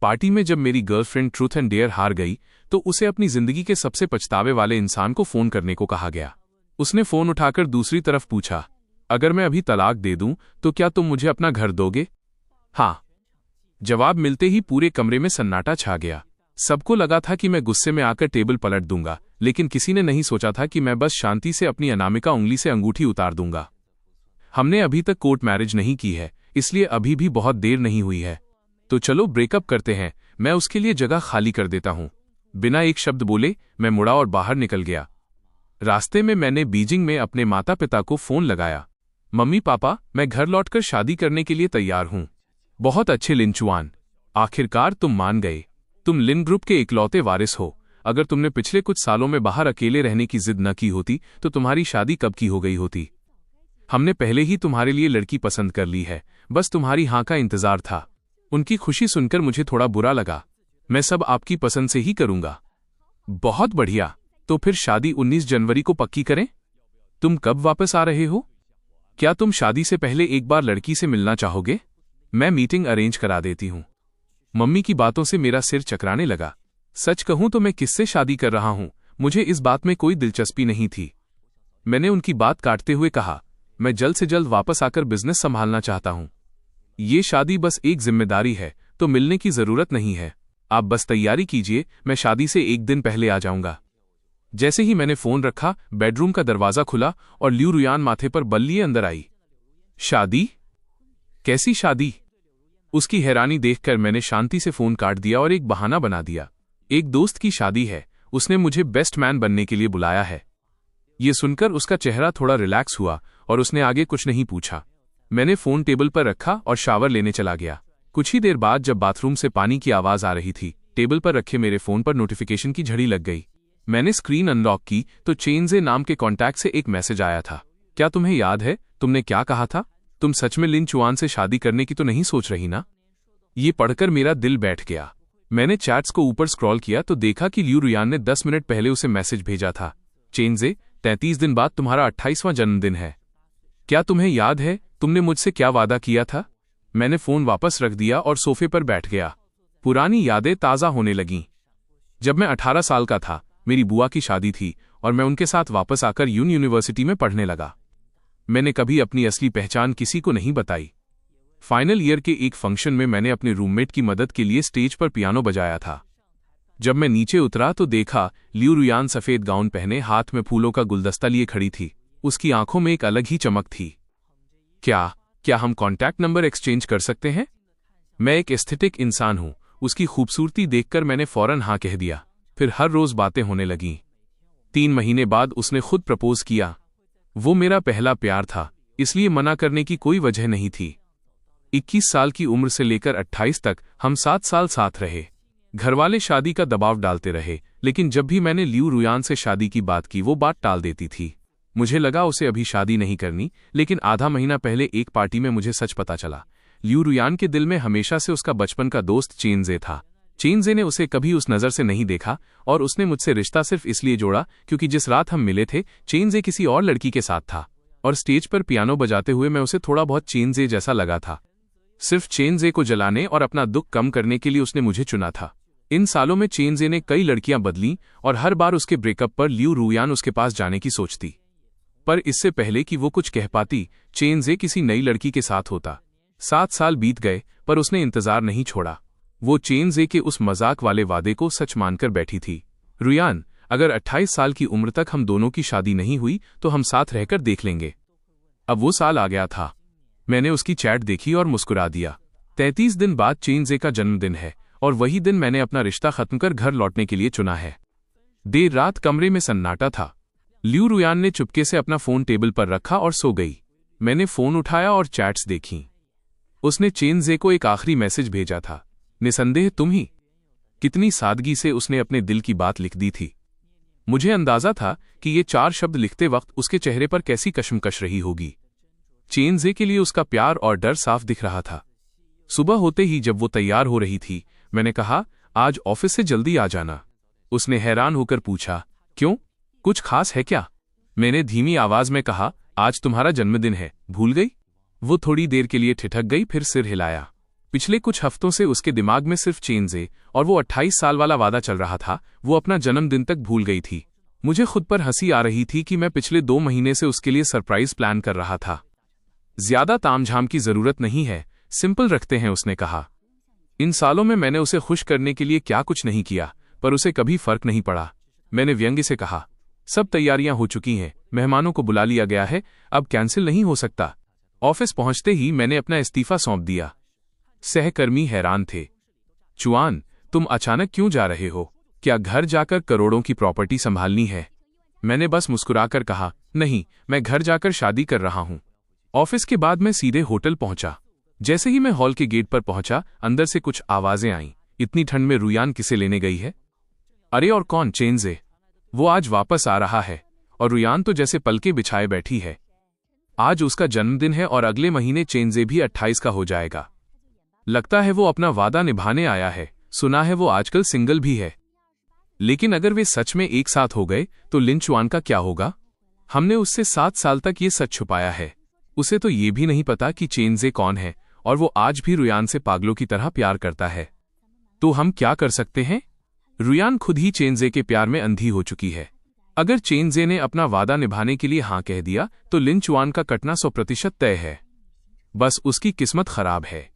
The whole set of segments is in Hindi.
पार्टी में जब मेरी गर्लफ्रेंड ट्रूथ एंड डेयर हार गई तो उसे अपनी जिंदगी के सबसे पछतावे वाले इंसान को फोन करने को कहा गया। उसने फोन उठाकर दूसरी तरफ पूछा, अगर मैं अभी तलाक दे दूं तो क्या तुम मुझे अपना घर दोगे? हाँ। जवाब मिलते ही पूरे कमरे में सन्नाटा छा गया। सबको लगा था कि मैं गुस्से में आकर टेबल पलट दूंगा, लेकिन किसी ने नहीं सोचा था कि मैं बस शांति से अपनी अनामिका उंगली से अंगूठी उतार दूंगा। हमने अभी तक कोर्ट मैरिज नहीं की है, इसलिए अभी भी बहुत देर नहीं हुई है। तो चलो ब्रेकअप करते हैं, मैं उसके लिए जगह खाली कर देता हूं। बिना एक शब्द बोले मैं मुड़ा और बाहर निकल गया। रास्ते में मैंने बीजिंग में अपने माता पिता को फोन लगाया। मम्मी पापा, मैं घर लौटकर शादी करने के लिए तैयार हूं। बहुत अच्छे लिंचुआन, आखिरकार तुम मान गए। तुम लिन ग्रुप के इकलौते वारिस हो। अगर तुमने पिछले कुछ सालों में बाहर अकेले रहने की जिद न की होती तो तुम्हारी शादी कब की हो गई होती। हमने पहले ही तुम्हारे लिए लड़की पसंद कर ली है, बस तुम्हारी हाँ का इंतजार था। उनकी खुशी सुनकर मुझे थोड़ा बुरा लगा। मैं सब आपकी पसंद से ही करूंगा। बहुत बढ़िया, तो फिर शादी 19 जनवरी को पक्की करें। तुम कब वापस आ रहे हो? क्या तुम शादी से पहले एक बार लड़की से मिलना चाहोगे? मैं मीटिंग अरेंज करा देती हूं। मम्मी की बातों से मेरा सिर चकराने लगा। सच कहूं तो मैं किससे शादी कर रहा हूं, मुझे इस बात में कोई दिलचस्पी नहीं थी। मैंने उनकी बात काटते हुए कहा, मैं जल्द से जल्द वापस आकर बिजनेस संभालना चाहता हूं। ये शादी बस एक जिम्मेदारी है, तो मिलने की जरूरत नहीं है। आप बस तैयारी कीजिए, मैं शादी से एक दिन पहले आ जाऊंगा। जैसे ही मैंने फोन रखा, बेडरूम का दरवाजा खुला और ल्यू रुयान माथे पर बल लिए अंदर आई। शादी? कैसी शादी? उसकी हैरानी देखकर मैंने शांति से फोन काट दिया और एक बहाना बना दिया। एक दोस्त की शादी है, उसने मुझे बेस्ट मैन बनने के लिए बुलाया है। ये सुनकर उसका चेहरा थोड़ा रिलैक्स हुआ और उसने आगे कुछ नहीं पूछा। मैंने फोन टेबल पर रखा और शावर लेने चला गया। कुछ ही देर बाद जब बाथरूम से पानी की आवाज आ रही थी, टेबल पर रखे मेरे फोन पर नोटिफिकेशन की झड़ी लग गई। मैंने स्क्रीन अनलॉक की तो चेनजे नाम के कॉन्टैक्ट से एक मैसेज आया था। क्या तुम्हें याद है तुमने क्या कहा था? तुम सच में लिन चुआन से शादी करने की तो नहीं सोच रही ना? ये पढ़कर मेरा दिल बैठ गया। मैंने चैट्स को ऊपर स्क्रॉल किया तो देखा कि ल्यू रुयान ने 10 मिनट पहले उसे मैसेज भेजा था। चेनजे, 33 दिन बाद तुम्हारा 28वां जन्मदिन है। क्या तुम्हें याद है तुमने मुझसे क्या वादा किया था? मैंने फोन वापस रख दिया और सोफे पर बैठ गया। पुरानी यादें ताज़ा होने लगीं। जब मैं 18 साल का था, मेरी बुआ की शादी थी और मैं उनके साथ वापस आकर यूनिवर्सिटी में पढ़ने लगा। मैंने कभी अपनी असली पहचान किसी को नहीं बताई। फाइनल ईयर के एक फंक्शन में मैंने अपने रूममेट की मदद के लिए स्टेज पर पियानो बजाया था। जब मैं नीचे उतरा तो देखा ल्यू रुयान सफेद गाउन पहने हाथ में फूलों का गुलदस्ता लिए खड़ी थी। उसकी आंखों में एक अलग ही चमक थी। क्या हम कॉन्टैक्ट नंबर एक्सचेंज कर सकते हैं? मैं एक एस्थेटिक इंसान हूं। उसकी खूबसूरती देखकर मैंने फौरन हाँ कह दिया। फिर हर रोज बातें होने लगीं। 3 महीने बाद उसने खुद प्रपोज किया। वो मेरा पहला प्यार था, इसलिए मना करने की कोई वजह नहीं थी। 21 साल की उम्र से लेकर 28 तक हम 7 साल साथ रहे। घरवाले शादी का दबाव डालते रहे, लेकिन जब भी मैंने ल्यू रुयान से शादी की बात की वो बात टाल देती थी। मुझे लगा उसे अभी शादी नहीं करनी, लेकिन आधा महीना पहले एक पार्टी में मुझे सच पता चला। ल्यू रुयान के दिल में हमेशा से उसका बचपन का दोस्त चेनजे था। चेनजे ने उसे कभी उस नज़र से नहीं देखा और उसने मुझसे रिश्ता सिर्फ इसलिए जोड़ा क्योंकि जिस रात हम मिले थे चेनजे किसी और लड़की के साथ था और स्टेज पर पियानो बजाते हुए मैं उसे थोड़ा बहुत चेनजे जैसा लगा था। सिर्फ चेनजे को जलाने और अपना दुख कम करने के लिए उसने मुझे चुना था। इन सालों में चेनजे ने कई लड़कियां बदलीं और हर बार उसके ब्रेकअप पर ल्यू रुयान उसके पास जाने की सोचती। पर इससे पहले कि वो कुछ कह पाती, चेनजे किसी नई लड़की के साथ होता। 7 साल बीत गए पर उसने इंतजार नहीं छोड़ा। वो चेनजे के उस मजाक वाले वादे को सच मानकर बैठी थी। रुयान, अगर 28 साल की उम्र तक हम दोनों की शादी नहीं हुई तो हम साथ रहकर देख लेंगे। अब वो साल आ गया था। मैंने उसकी चैट देखी और मुस्कुरा दिया। 33 दिन बाद चेनजे का जन्मदिन है और वही दिन मैंने अपना रिश्ता खत्म कर घर लौटने के लिए चुना है। देर रात कमरे में सन्नाटा था। ल्यू रुयान ने चुपके से अपना फोन टेबल पर रखा और सो गई। मैंने फोन उठाया और चैट्स देखीं। उसने चेनजे को एक आखिरी मैसेज भेजा था, निसंदेह तुम ही। कितनी सादगी से उसने अपने दिल की बात लिख दी थी। मुझे अंदाजा था कि ये 4 शब्द लिखते वक्त उसके चेहरे पर कैसी कशमकश रही होगी। चेनजे के लिए उसका प्यार और डर साफ दिख रहा था। सुबह होते ही जब वो तैयार हो रही थी, मैंने कहा, आज ऑफिस से जल्दी आ जाना। उसने हैरान होकर पूछा, क्यों, कुछ खास है क्या? मैंने धीमी आवाज में कहा, आज तुम्हारा जन्मदिन है, भूल गई? वो थोड़ी देर के लिए ठिठक गई, फिर सिर हिलाया। पिछले कुछ हफ्तों से उसके दिमाग में सिर्फ चेंजे और वो 28 साल वाला वादा चल रहा था। वो अपना जन्मदिन तक भूल गई थी। मुझे खुद पर हंसी आ रही थी कि मैं पिछले 2 महीने से उसके लिए सरप्राइज प्लान कर रहा था। ज्यादा तामझाम की जरूरत नहीं है, सिंपल रखते हैं, उसने कहा। इन सालों में मैंने उसे खुश करने के लिए क्या कुछ नहीं किया, पर उसे कभी फर्क नहीं पड़ा। मैंने व्यंग्य से कहा, सब तैयारियां हो चुकी हैं, मेहमानों को बुला लिया गया है, अब कैंसिल नहीं हो सकता। ऑफिस पहुंचते ही मैंने अपना इस्तीफा सौंप दिया। सहकर्मी हैरान थे। चुआन, तुम अचानक क्यों जा रहे हो? क्या घर जाकर करोड़ों की प्रॉपर्टी संभालनी है? मैंने बस मुस्कुराकर कहा, नहीं, मैं घर जाकर शादी कर रहा हूं। ऑफिस के बाद मैं सीधे होटल पहुंचा। जैसे ही मैं हॉल के गेट पर पहुंचा, अंदर से कुछ आवाजें आईं। इतनी ठंड में रुयान किसे लेने गई है? अरे और कौन? चेंजे। वो आज वापस आ रहा है। और रुयान तो जैसे पलके बिछाए बैठी है। आज उसका जन्मदिन है और अगले महीने चेंजे भी 28 का हो जाएगा। लगता है वो अपना वादा निभाने आया है। सुना है वो आजकल सिंगल भी है। लेकिन अगर वे सच में एक साथ हो गए तो लिन चुआन का क्या होगा? हमने उससे 7 साल तक ये सच छुपाया है। उसे तो ये भी नहीं पता कि चेंजे कौन है, और वो आज भी रुयान से पागलों की तरह प्यार करता है। तो हम क्या कर सकते हैं? रुयान खुद ही चेंजे के प्यार में अंधी हो चुकी है। अगर चेंजे ने अपना वादा निभाने के लिए हां कह दिया तो लिन चुआन का कटना 100% तय है। बस उसकी किस्मत खराब है।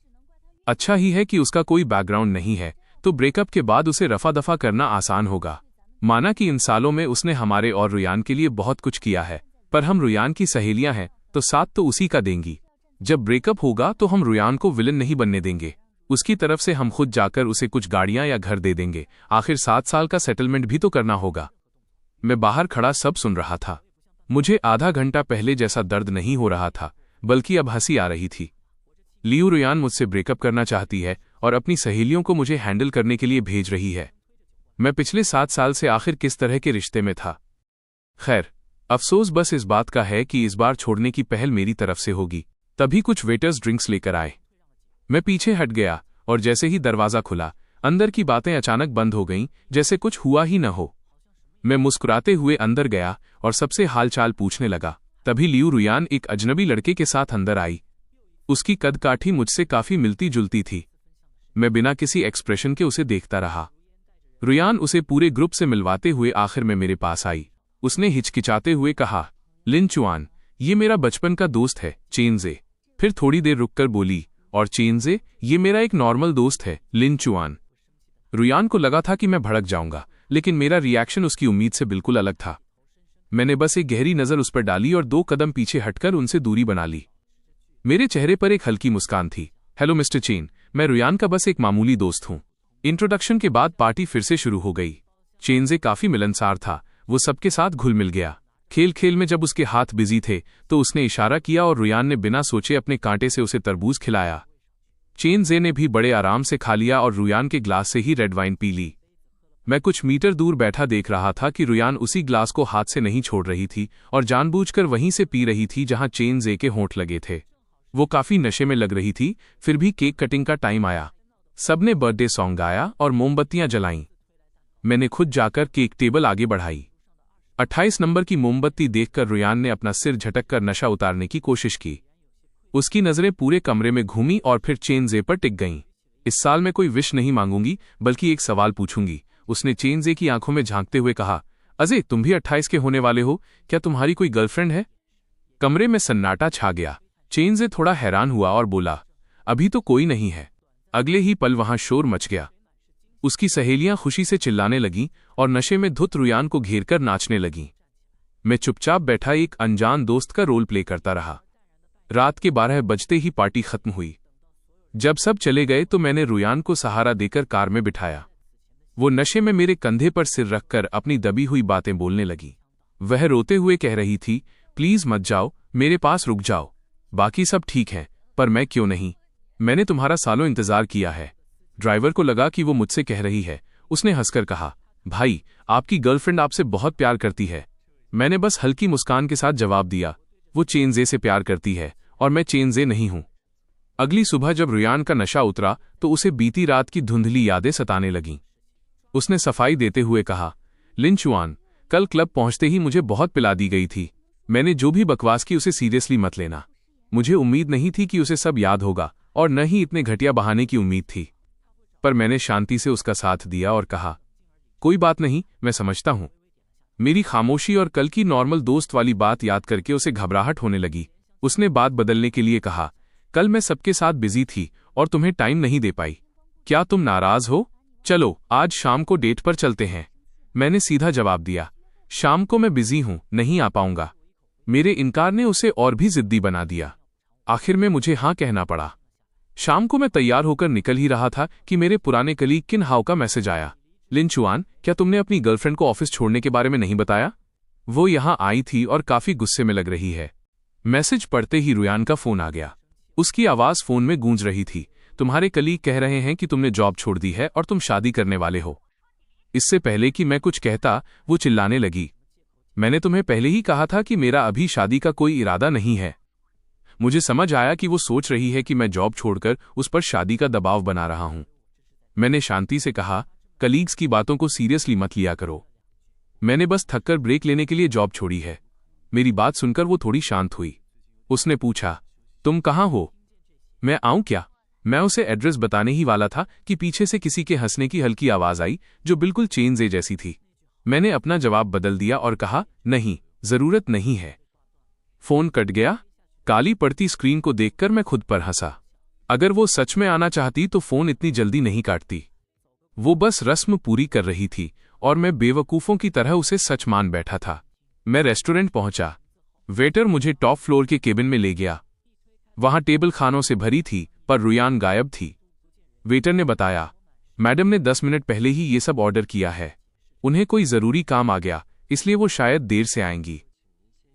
अच्छा ही है कि उसका कोई बैकग्राउंड नहीं है, तो ब्रेकअप के बाद उसे रफा दफा करना आसान होगा। माना कि इन सालों में उसने हमारे और रुयान के लिए बहुत कुछ किया है, पर हम रुयान की सहेलियां हैं तो साथ तो उसी का देंगी। जब ब्रेकअप होगा तो हम रुयान को विलन नहीं बनने देंगे। उसकी तरफ से हम खुद जाकर उसे कुछ गाड़ियां या घर दे देंगे। आखिर 7 साल का सेटलमेंट भी तो करना होगा। मैं बाहर खड़ा सब सुन रहा था। मुझे आधा घंटा पहले जैसा दर्द नहीं हो रहा था, बल्कि अब हंसी आ रही थी। लियू रुयान मुझसे ब्रेकअप करना चाहती है और अपनी सहेलियों को मुझे हैंडल करने के लिए भेज रही है। मैं पिछले 7 साल से आखिर किस तरह के रिश्ते में था? खैर, अफसोस बस इस बात का है कि इस बार छोड़ने की पहल मेरी तरफ से होगी। तभी कुछ वेटर्स ड्रिंक्स लेकर आए। मैं पीछे हट गया और जैसे ही दरवाजा खुला, अंदर की बातें अचानक बंद हो गईं, जैसे कुछ हुआ ही न हो। मैं मुस्कुराते हुए अंदर गया और सबसे हालचाल पूछने लगा। तभी लियू रुयान एक अजनबी लड़के के साथ अंदर आई। उसकी कदकाठी मुझसे काफी मिलती जुलती थी। मैं बिना किसी एक्सप्रेशन के उसे देखता रहा। रुयान उसे पूरे ग्रुप से मिलवाते हुए आखिर में मेरे पास आई। उसने हिचकिचाते हुए कहा, लिन चुआन, ये मेरा बचपन का दोस्त है, चेंजे। फिर थोड़ी देर रुककर बोली, और चेंजे, ये मेरा एक नॉर्मल दोस्त है, लिन चुआन। रुयान को लगा था कि मैं भड़क जाऊंगा, लेकिन मेरा रिएक्शन उसकी उम्मीद से बिल्कुल अलग था। मैंने बस एक गहरी नजर उस पर डाली और 2 कदम पीछे हटकर उनसे दूरी बना ली। मेरे चेहरे पर एक हल्की मुस्कान थी। हेलो मिस्टर चेन, मैं रुयान का बस एक मामूली दोस्त हूं। इंट्रोडक्शन के बाद पार्टी फिर से शुरू हो गई। चेंजे काफी मिलनसार था। वो सबके साथ घुल मिल गया। खेल खेल में जब उसके हाथ बिजी थे तो उसने इशारा किया और रुयान ने बिना सोचे अपने कांटे से उसे तरबूज खिलाया। चेंजे ने भी बड़े आराम से खा लिया और रुयान के ग्लास से ही रेड वाइन पी ली। मैं कुछ मीटर दूर बैठा देख रहा था कि रुयान उसी ग्लास को हाथ से नहीं छोड़ रही थी और जानबूझकर वहीं से पी रही थी जहां चेंजे के होंठ लगे थे। वो काफी नशे में लग रही थी। फिर भी केक कटिंग का टाइम आया। सबने बर्थडे सॉन्ग गाया और मोमबत्तियां जलाईं। मैंने खुद जाकर केक टेबल आगे बढ़ाई। 28 नंबर की मोमबत्ती देखकर रुयान ने अपना सिर झटककर नशा उतारने की कोशिश की। उसकी नजरें पूरे कमरे में घूमी और फिर चेंजे पर टिक गईं। इस साल मैं कोई विश नहीं मांगूंगी, बल्कि एक सवाल पूछूंगी, उसने चेंजे की आंखों में झांकते हुए कहा। अजय, तुम भी 28 के होने वाले हो, क्या तुम्हारी कोई गर्लफ्रेंड है? कमरे में सन्नाटा छा गया। चेंजे थोड़ा हैरान हुआ और बोला, अभी तो कोई नहीं है। अगले ही पल वहां शोर मच गया। उसकी सहेलियां खुशी से चिल्लाने लगीं और नशे में धुत रुयान को घेरकर नाचने लगीं। मैं चुपचाप बैठा एक अनजान दोस्त का रोल प्ले करता रहा। रात के 12 बजते ही पार्टी खत्म हुई। जब सब चले गए तो मैंने रुयान को सहारा देकर कार में बिठाया। वो नशे में मेरे कंधे पर सिर रखकर अपनी दबी हुई बातें बोलने लगी। वह रोते हुए कह रही थी, प्लीज मत जाओ, मेरे पास रुक जाओ। बाकी सब ठीक है, पर मैं क्यों नहीं? मैंने तुम्हारा सालों इंतजार किया है। ड्राइवर को लगा कि वो मुझसे कह रही है। उसने हंसकर कहा, भाई, आपकी गर्लफ्रेंड आपसे बहुत प्यार करती है। मैंने बस हल्की मुस्कान के साथ जवाब दिया, वो चेंजे से प्यार करती है और मैं चेंजे नहीं हूं। अगली सुबह जब रुयान का नशा उतरा तो उसे बीती रात की धुंधली यादें सताने लगीं। उसने सफाई देते हुए कहा, लिन चुआन, कल क्लब पहुंचते ही मुझे बहुत पिला दी गई थी। मैंने जो भी बकवास की उसे सीरियसली मत लेना। मुझे उम्मीद नहीं थी कि उसे सब याद होगा, और न ही इतने घटिया बहाने की उम्मीद थी। पर मैंने शांति से उसका साथ दिया और कहा, कोई बात नहीं, मैं समझता हूं। मेरी खामोशी और कल की नॉर्मल दोस्त वाली बात याद करके उसे घबराहट होने लगी। उसने बात बदलने के लिए कहा, कल मैं सबके साथ बिजी थी और तुम्हें टाइम नहीं दे पाई। क्या तुम नाराज हो? चलो आज शाम को डेट पर चलते हैं। मैंने सीधा जवाब दिया, शाम को मैं बिजी हूं, नहीं आ पाऊंगा। मेरे इनकार ने उसे और भी जिद्दी बना दिया। आखिर में मुझे हाँ कहना पड़ा। शाम को मैं तैयार होकर निकल ही रहा था कि मेरे पुराने कलीग किन हाउ का मैसेज आया, लिन चुआन, क्या तुमने अपनी गर्लफ्रेंड को ऑफिस छोड़ने के बारे में नहीं बताया? वो यहां आई थी और काफी गुस्से में लग रही है। मैसेज पढ़ते ही रुयान का फोन आ गया। उसकी आवाज फोन में गूंज रही थी, तुम्हारे कलीग कह रहे हैं कि तुमने जॉब छोड़ दी है और तुम शादी करने वाले हो। इससे पहले कि मैं कुछ कहता, वो चिल्लाने लगी, मैंने तुम्हें पहले ही कहा था कि मेरा अभी शादी का कोई इरादा नहीं है। मुझे समझ आया कि वो सोच रही है कि मैं जॉब छोड़कर उस पर शादी का दबाव बना रहा हूं। मैंने शांति से कहा, कलीग्स की बातों को सीरियसली मत लिया करो। मैंने बस थककर ब्रेक लेने के लिए जॉब छोड़ी है। मेरी बात सुनकर वो थोड़ी शांत हुई। उसने पूछा, तुम कहाँ हो? मैं आऊं क्या? मैं उसे एड्रेस बताने ही वाला था कि पीछे से किसी के हंसने की हल्की आवाज आई जो बिल्कुल चेन जे जैसी थी। मैंने अपना जवाब बदल दिया और कहा, नहीं, जरूरत नहीं है। फोन कट गया। काली पड़ती स्क्रीन को देखकर मैं खुद पर हंसा। अगर वो सच में आना चाहती तो फोन इतनी जल्दी नहीं काटती। वो बस रस्म पूरी कर रही थी और मैं बेवकूफों की तरह उसे सच मान बैठा था। मैं रेस्टोरेंट पहुंचा। वेटर मुझे टॉप फ्लोर के केबिन में ले गया। वहां टेबल खानों से भरी थी पर रुयान गायब थी। वेटर ने बताया, मैडम ने 10 मिनट पहले ही ये सब ऑर्डर किया है। उन्हें कोई जरूरी काम आ गया, इसलिए वो शायद देर से आएंगी।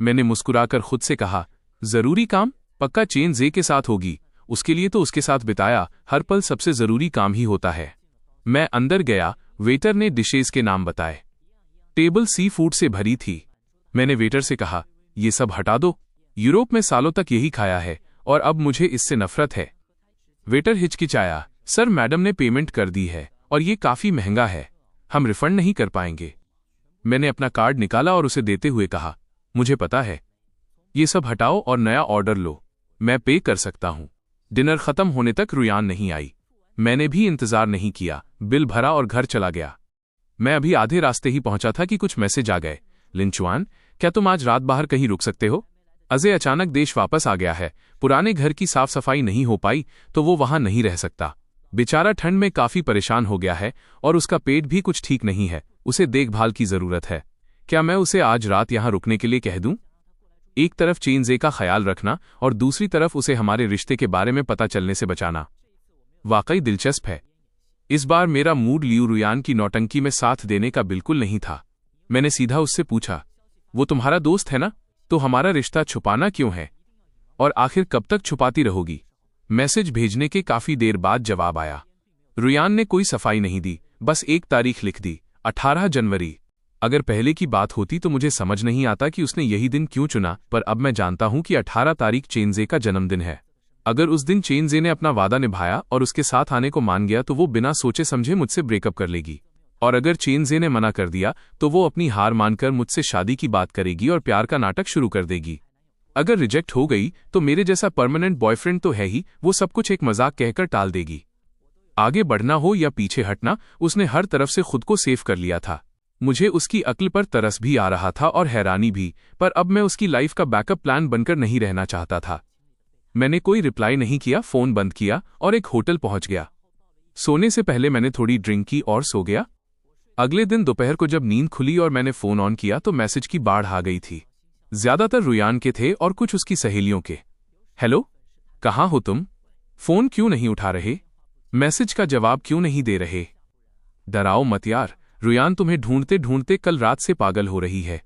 मैंने मुस्कुराकर खुद से कहा, जरूरी काम? पक्का चेन जे के साथ होगी। उसके लिए तो उसके साथ बिताया हर पल सबसे जरूरी काम ही होता है। मैं अंदर गया। वेटर ने डिशेज के नाम बताए। टेबल सी फूड से भरी थी। मैंने वेटर से कहा, ये सब हटा दो। यूरोप में सालों तक यही खाया है और अब मुझे इससे नफरत है। वेटर हिचकिचाया, सर मैडम ने पेमेंट कर दी है और ये काफी महंगा है, हम रिफंड नहीं कर पाएंगे। मैंने अपना कार्ड निकाला और उसे देते हुए कहा, मुझे पता है। ये सब हटाओ और नया ऑर्डर लो, मैं पे कर सकता हूं। डिनर खत्म होने तक रुयान नहीं आई। मैंने भी इंतजार नहीं किया, बिल भरा और घर चला गया। मैं अभी आधे रास्ते ही पहुंचा था कि कुछ मैसेज आ गए, लिन चुआन, क्या तुम आज रात बाहर कहीं रुक सकते हो? अजय अचानक देश वापस आ गया है। पुराने घर की साफ सफाई नहीं हो पाई तो वो वहां नहीं रह सकता। बेचारा ठंड में काफी परेशान हो गया है और उसका पेट भी कुछ ठीक नहीं है। उसे देखभाल की जरूरत है। क्या मैं उसे आज रात यहां रुकने के लिए कह दूं? एक तरफ चेन जे का ख्याल रखना और दूसरी तरफ उसे हमारे रिश्ते के बारे में पता चलने से बचाना वाकई दिलचस्प है। इस बार मेरा मूड लियू रुयान की नौटंकी में साथ देने का बिल्कुल नहीं था। मैंने सीधा उससे पूछा, वो तुम्हारा दोस्त है ना? तो हमारा रिश्ता छुपाना क्यों है और आखिर कब तक छुपाती रहोगी? मैसेज भेजने के काफी देर बाद जवाब आया। रुयान ने कोई सफाई नहीं दी, बस एक तारीख लिख दी, 18 जनवरी। अगर पहले की बात होती तो मुझे समझ नहीं आता कि उसने यही दिन क्यों चुना, पर अब मैं जानता हूं कि 18 तारीख चेनजे का जन्मदिन है। अगर उस दिन चेनजे ने अपना वादा निभाया और उसके साथ आने को मान गया तो वो बिना सोचे समझे मुझसे ब्रेकअप कर लेगी। और अगर चेनजे ने मना कर दिया तो वो अपनी हार मानकर मुझसे शादी की बात करेगी और प्यार का नाटक शुरू कर देगी। अगर रिजेक्ट हो गई तो मेरे जैसा परमानेंट बॉयफ्रेंड तो है ही, वो सब कुछ एक मजाक कहकर टाल देगी। आगे बढ़ना हो या पीछे हटना, उसने हर तरफ से खुद को सेफ कर लिया था। मुझे उसकी अक्ल पर तरस भी आ रहा था और हैरानी भी, पर अब मैं उसकी लाइफ का बैकअप प्लान बनकर नहीं रहना चाहता था। मैंने कोई रिप्लाई नहीं किया, फोन बंद किया और एक होटल पहुंच गया। सोने से पहले मैंने थोड़ी ड्रिंक की और सो गया। अगले दिन दोपहर को जब नींद खुली और मैंने फोन ऑन किया तो मैसेज की बाढ़ आ गई थी। ज्यादातर रुयान के थे और कुछ उसकी सहेलियों के। हेलो, कहाँ हो तुम? फोन क्यों नहीं उठा रहे? मैसेज का जवाब क्यों नहीं दे रहे? डराओ मत यार, रुयान तुम्हें ढूंढते ढूंढते कल रात से पागल हो रही है।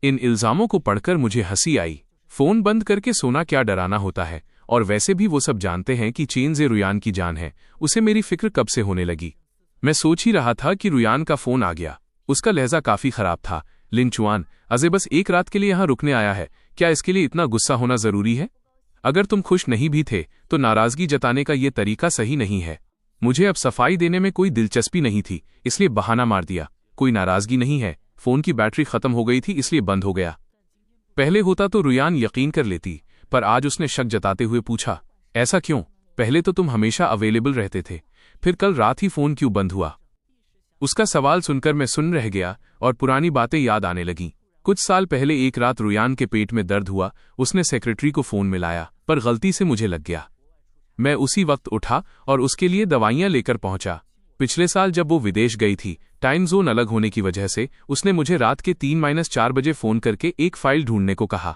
इन इल्जामों को पढ़कर मुझे हंसी आई। फोन बंद करके सोना क्या डराना होता है, और वैसे भी वो सब जानते हैं कि चेनजे रुयान की जान है। उसे मेरी फिक्र कब से होने लगी। मैं सोच ही रहा था कि रुयान का फोन आ गया। उसका लहजा काफी खराब था। लिन चुआन, अजय बस एक रात के लिए यहां रुकने आया है, क्या इसके लिए इतना गुस्सा होना जरूरी है? अगर तुम खुश नहीं भी थे तो नाराजगी जताने का ये तरीका सही नहीं है। मुझे अब सफाई देने में कोई दिलचस्पी नहीं थी, इसलिए बहाना मार दिया। कोई नाराजगी नहीं है, फोन की बैटरी खत्म हो गई थी इसलिए बंद हो गया। पहले होता तो रुयान यकीन कर लेती, पर आज उसने शक जताते हुए पूछा, ऐसा क्यों? पहले तो तुम हमेशा अवेलेबल रहते थे, फिर कल रात ही फोन क्यों बंद हुआ? उसका सवाल सुनकर मैं सुन रह गया और पुरानी बातें याद आने लगीं। कुछ साल पहले एक रात रुयान के पेट में दर्द हुआ। उसने सेक्रेटरी को फोन मिलाया, पर गलती से मुझे लग गया। मैं उसी वक्त उठा और उसके लिए दवाइयां लेकर पहुंचा। पिछले साल जब वो विदेश गई थी, टाइम जोन अलग होने की वजह से उसने मुझे रात के 3-4 बजे फोन करके एक फाइल ढूंढने को कहा।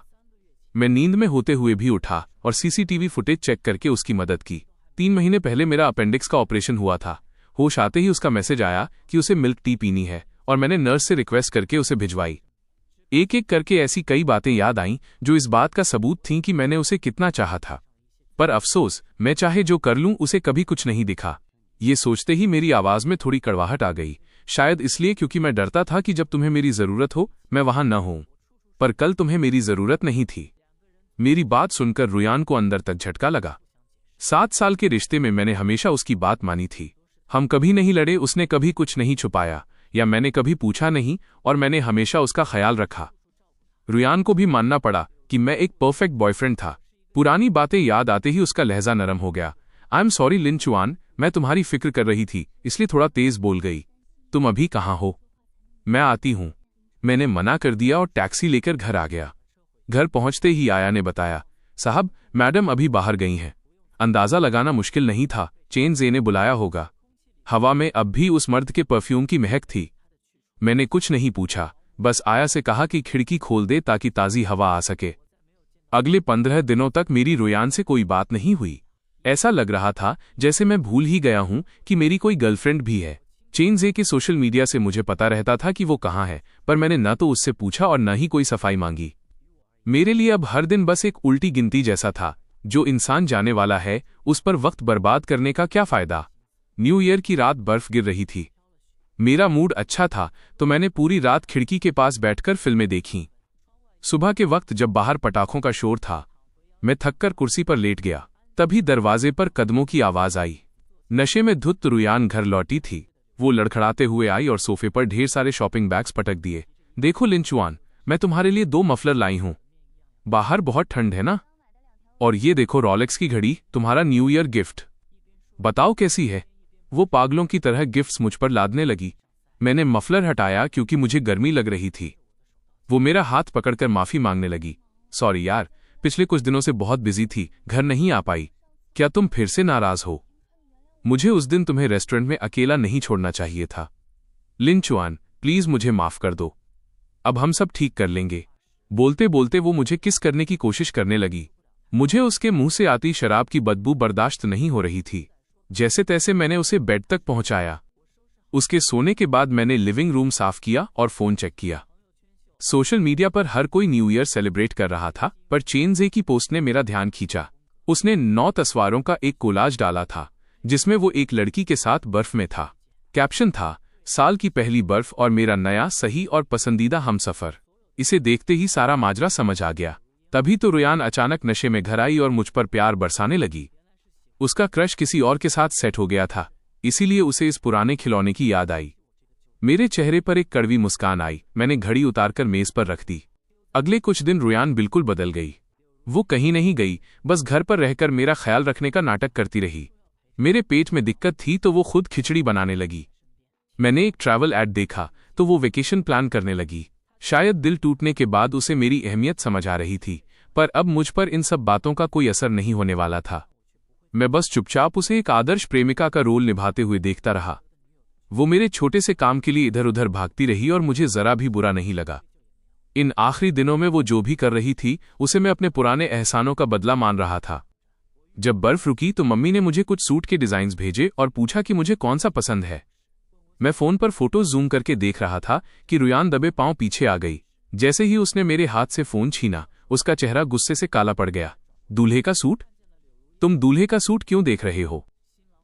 मैं नींद में होते हुए भी उठा और सीसीटीवी फुटेज चेक करके उसकी मदद की। 3 महीने पहले मेरा अपेंडिक्स का ऑपरेशन हुआ था। होश आते ही उसका मैसेज आया कि उसे मिल्क टी पीनी है और मैंने नर्स से रिक्वेस्ट करके उसे भिजवाई। एक एक करके ऐसी कई बातें याद आईं जो इस बात का सबूत थीं कि मैंने उसे कितना चाहा था। पर अफसोस, मैं चाहे जो कर लूं उसे कभी कुछ नहीं दिखा। ये सोचते ही मेरी आवाज में थोड़ी कड़वाहट आ गई, शायद इसलिए क्योंकि मैं डरता था कि जब तुम्हें मेरी जरूरत हो मैं वहां न हूं। पर कल तुम्हें मेरी जरूरत नहीं थी। मेरी बात सुनकर रुयान को अंदर तक झटका लगा। 7 साल के रिश्ते में मैंने हमेशा उसकी बात मानी थी। हम कभी नहीं लड़े, उसने कभी कुछ नहीं छुपाया या मैंने कभी पूछा नहीं, और मैंने हमेशा उसका ख्याल रखा। रुयान को भी मानना पड़ा कि मैं एक परफेक्ट बॉयफ्रेंड था। पुरानी बातें याद आते ही उसका लहजा नरम हो गया। आई एम सॉरी लिन चुआन, मैं तुम्हारी फिक्र कर रही थी इसलिए थोड़ा तेज बोल गई। तुम अभी कहाँ हो? मैं आती हूं। मैंने मना कर दिया और टैक्सी लेकर घर आ गया। घर पहुंचते ही आया ने बताया, साहब मैडम अभी बाहर गई हैं। अंदाजा लगाना मुश्किल नहीं था, चेन जे ने बुलाया होगा। हवा में अब भी उस मर्द के परफ्यूम की महक थी। मैंने कुछ नहीं पूछा, बस आया से कहा कि खिड़की खोल दे ताकि ताज़ी हवा आ सके। अगले 15 दिनों तक मेरी रुयान से कोई बात नहीं हुई। ऐसा लग रहा था जैसे मैं भूल ही गया हूं कि मेरी कोई गर्लफ्रेंड भी है। चेन जे के सोशल मीडिया से मुझे पता रहता था कि वो कहाँ है, पर मैंने न तो उससे पूछा और न ही कोई सफाई मांगी। मेरे लिए अब हर दिन बस एक उल्टी गिनती जैसा था। जो इंसान जाने वाला है उस पर वक्त बर्बाद करने का क्या फायदा? न्यू ईयर की रात बर्फ गिर रही थी। मेरा मूड अच्छा था तो मैंने पूरी रात खिड़की के पास बैठकर फिल्में देखीं। सुबह के वक्त जब बाहर पटाखों का शोर था, मैं थककर कुर्सी पर लेट गया। तभी दरवाजे पर कदमों की आवाज आई। नशे में धुत रुयान घर लौटी थी। वो लड़खड़ाते हुए आई और सोफे पर ढेर सारे शॉपिंग बैग्स पटक दिए। देखो लिन चुआन, मैं तुम्हारे लिए 2 मफलर लाई हूं। बाहर बहुत ठंड है ना? और ये देखो रॉलेक्स की घड़ी, तुम्हारा न्यू ईयर गिफ्ट। बताओ कैसी है? वो पागलों की तरह गिफ्ट्स मुझ पर लादने लगी। मैंने मफलर हटाया क्योंकि मुझे गर्मी लग रही थी। वो मेरा हाथ पकड़कर माफी मांगने लगी। सॉरी यार, पिछले कुछ दिनों से बहुत बिजी थी, घर नहीं आ पाई। क्या तुम फिर से नाराज हो? मुझे उस दिन तुम्हें रेस्टोरेंट में अकेला नहीं छोड़ना चाहिए था। लिन चुआन, प्लीज मुझे माफ कर दो। अब हम सब ठीक कर लेंगे। बोलते बोलते वो मुझे किस करने की कोशिश करने लगी। मुझे उसके मुंह से आती शराब की बदबू बर्दाश्त नहीं हो रही थी। जैसे तैसे मैंने उसे बेड तक पहुंचाया। उसके सोने के बाद मैंने लिविंग रूम साफ किया और फोन चेक किया। सोशल मीडिया पर हर कोई न्यू ईयर सेलिब्रेट कर रहा था, पर चेन जे की पोस्ट ने मेरा ध्यान खींचा। उसने 9 तस्वीरों का एक कोलाज डाला था जिसमें वो एक लड़की के साथ बर्फ में था। कैप्शन था, साल की पहली बर्फ और मेरा नया सही और पसंदीदा हमसफर। इसे देखते ही सारा माजरा समझ आ गया। तभी तो रुयान अचानक नशे में घर आई और मुझ पर प्यार बरसाने लगी। उसका क्रश किसी और के साथ सेट हो गया था, इसीलिए उसे इस पुराने खिलौने की याद आई। मेरे चेहरे पर एक कड़वी मुस्कान आई। मैंने घड़ी उतारकर मेज पर रख दी। अगले कुछ दिन रुयान बिल्कुल बदल गई। वो कहीं नहीं गई, बस घर पर रहकर मेरा ख्याल रखने का नाटक करती रही। मेरे पेट में दिक्कत थी तो वो खुद खिचड़ी बनाने लगी। मैंने एक ट्रैवल ऐड देखा तो वो वेकेशन प्लान करने लगी। शायद दिल टूटने के बाद उसे मेरी अहमियत समझ आ रही थी, पर अब मुझ पर इन सब बातों का कोई असर नहीं होने वाला था। मैं बस चुपचाप उसे एक आदर्श प्रेमिका का रोल निभाते हुए देखता रहा। वो मेरे छोटे से काम के लिए इधर उधर भागती रही और मुझे जरा भी बुरा नहीं लगा। इन आखिरी दिनों में वो जो भी कर रही थी उसे मैं अपने पुराने एहसानों का बदला मान रहा था। जब बर्फ रुकी तो मम्मी ने मुझे कुछ सूट के डिजाइन्स भेजे और पूछा कि मुझे कौन सा पसंद है। मैं फोन पर फोटो जूम करके देख रहा था कि रुयान दबे पांव पीछे आ गई। जैसे ही उसने मेरे हाथ से फोन छीना, उसका चेहरा गुस्से से काला पड़ गया। दूल्हे का सूट? तुम दूल्हे का सूट क्यों देख रहे हो?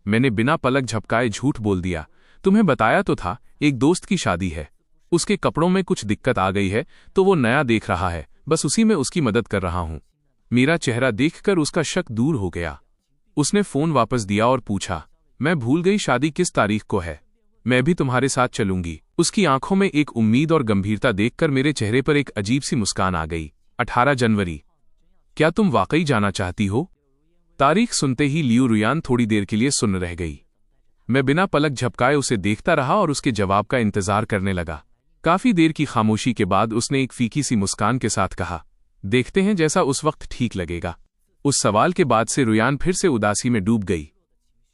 मैंने बिना पलक झपकाए झूठ बोल दिया। तुम्हें बताया तो था, एक दोस्त की शादी है, उसके कपड़ों में कुछ दिक्कत आ गई है तो वो नया देख रहा है, बस उसी में उसकी मदद कर रहा हूं। मेरा चेहरा देखकर उसका शक दूर हो गया। उसने फोन वापस दिया और पूछा, मैं भूल गई शादी किस तारीख को है? मैं भी तुम्हारे साथ चलूंगी। उसकी आंखों में एक उम्मीद और गंभीरता देखकर मेरे चेहरे पर एक अजीब सी मुस्कान आ गई। 18 जनवरी। क्या तुम वाकई जाना चाहती हो? तारीख सुनते ही लियू रुयान थोड़ी देर के लिए सुन्न रह गई। मैं बिना पलक झपकाए उसे देखता रहा और उसके जवाब का इंतजार करने लगा। काफी देर की खामोशी के बाद उसने एक फीकी सी मुस्कान के साथ कहा, देखते हैं जैसा उस वक्त ठीक लगेगा। उस सवाल के बाद से रुयान फिर से उदासी में डूब गई।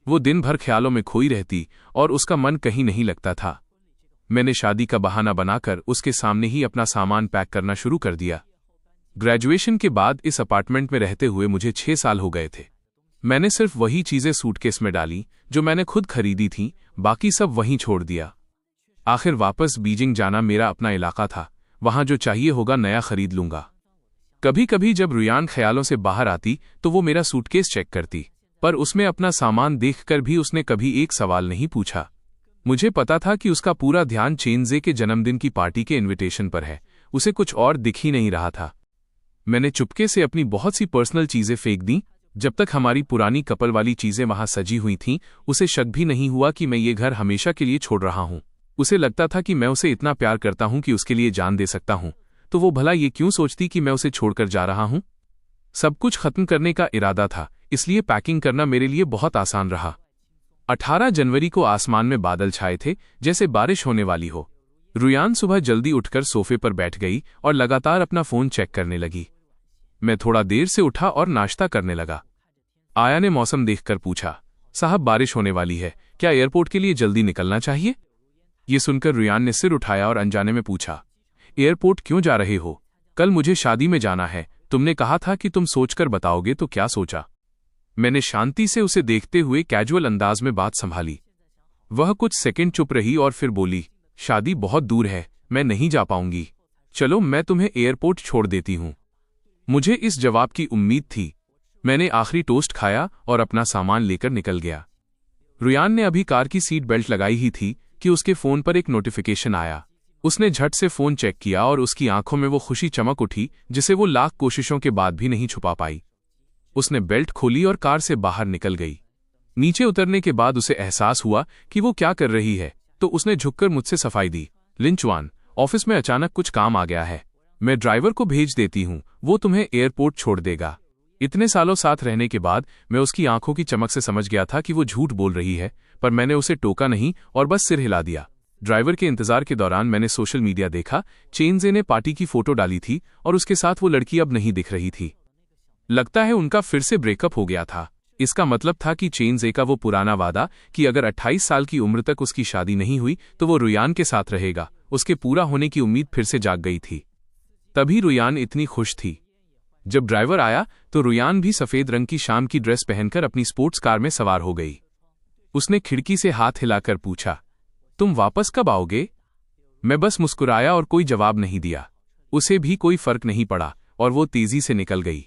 वो दिन भर ख्यालों में खोई रहती और उसका मन कहीं नहीं लगता था। मैंने शादी का बहाना बनाकर उसके सामने ही अपना सामान पैक करना शुरू कर दिया। ग्रेजुएशन के बाद इस अपार्टमेंट में रहते हुए मुझे 6 साल हो गए थे। मैंने सिर्फ वही चीजें सूटकेस में डाली जो मैंने खुद खरीदी थीं, बाकी सब वहीं छोड़ दिया। आखिर वापस बीजिंग जाना मेरा अपना इलाका था, वहां जो चाहिए होगा नया खरीद लूंगा। कभी कभी जब रुयान ख्यालों से बाहर आती तो वो मेरा सूटकेस चेक करती, पर उसमें अपना सामान देखकर भी उसने कभी एक सवाल नहीं पूछा। मुझे पता था कि उसका पूरा ध्यान चेनजे के जन्मदिन की पार्टी के इनविटेशन पर है, उसे कुछ और दिख ही नहीं रहा था। मैंने चुपके से अपनी बहुत सी पर्सनल चीजें फेंक दी। जब तक हमारी पुरानी कपल वाली चीजें वहां सजी हुई थीं, उसे शक भी नहीं हुआ कि मैं ये घर हमेशा के लिए छोड़ रहा हूं। उसे लगता था कि मैं उसे इतना प्यार करता हूं कि उसके लिए जान दे सकता हूं, तो वो भला ये क्यों सोचती कि मैं उसे छोड़कर जा रहा हूं। सब कुछ खत्म करने का इरादा था, इसलिए पैकिंग करना मेरे लिए बहुत आसान रहा। 18 जनवरी को आसमान में बादल छाए थे, जैसे बारिश होने वाली हो। रुयान सुबह जल्दी उठकर सोफे पर बैठ गई और लगातार अपना फोन चेक करने लगी। मैं थोड़ा देर से उठा और नाश्ता करने लगा। आया ने मौसम देखकर पूछा, साहब बारिश होने वाली है, क्या एयरपोर्ट के लिए जल्दी निकलना चाहिए? ये सुनकर रुयान ने सिर उठाया और अनजाने में पूछा, एयरपोर्ट क्यों जा रहे हो? कल मुझे शादी में जाना है, तुमने कहा था कि तुम सोचकर बताओगे, तो क्या सोचा? मैंने शांति से उसे देखते हुए कैजुअल अंदाज में बात संभाली। वह कुछ सेकंड चुप रही और फिर बोली, शादी बहुत दूर है, मैं नहीं जा पाऊंगी। चलो मैं तुम्हें एयरपोर्ट छोड़ देती हूं। मुझे इस जवाब की उम्मीद थी। मैंने आखिरी टोस्ट खाया और अपना सामान लेकर निकल गया। रुयान ने अभी कार की सीट बेल्ट लगाई ही थी कि उसके फोन पर एक नोटिफिकेशन आया। उसने झट से फोन चेक किया और उसकी आंखों में वो खुशी चमक उठी जिसे वो लाख कोशिशों के बाद भी नहीं छुपा पाई। उसने बेल्ट खोली और कार से बाहर निकल गई। नीचे उतरने के बाद उसे एहसास हुआ कि वो क्या कर रही है, तो उसने झुककर मुझसे सफाई दी, लिंचुआन, ऑफिस में अचानक कुछ काम आ गया है, मैं ड्राइवर को भेज देती हूं, वो तुम्हें एयरपोर्ट छोड़ देगा। इतने सालों साथ रहने के बाद मैं उसकी आंखों की चमक से समझ गया था कि वो झूठ बोल रही है, पर मैंने उसे टोका नहीं और बस सिर हिला दिया। ड्राइवर के इंतजार के दौरान मैंने सोशल मीडिया देखा। चेनजे ने पार्टी की फोटो डाली थी और उसके साथ वो लड़की अब नहीं दिख रही थी। लगता है उनका फिर से ब्रेकअप हो गया था। इसका मतलब था कि चेनजे का वो पुराना वादा कि अगर 28 साल की उम्र तक उसकी शादी नहीं हुई तो वो रुयान के साथ रहेगा, उसके पूरा होने की उम्मीद फिर से जाग गई थी। तभी रुयान इतनी खुश थी। जब ड्राइवर आया तो रुयान भी सफेद रंग की शाम की ड्रेस पहनकर अपनी स्पोर्ट्स कार में सवार हो गई। उसने खिड़की से हाथ हिलाकर पूछा, तुम वापस कब आओगे? मैं बस मुस्कुराया और कोई जवाब नहीं दिया। उसे भी कोई फर्क नहीं पड़ा और वो तेजी से निकल गई।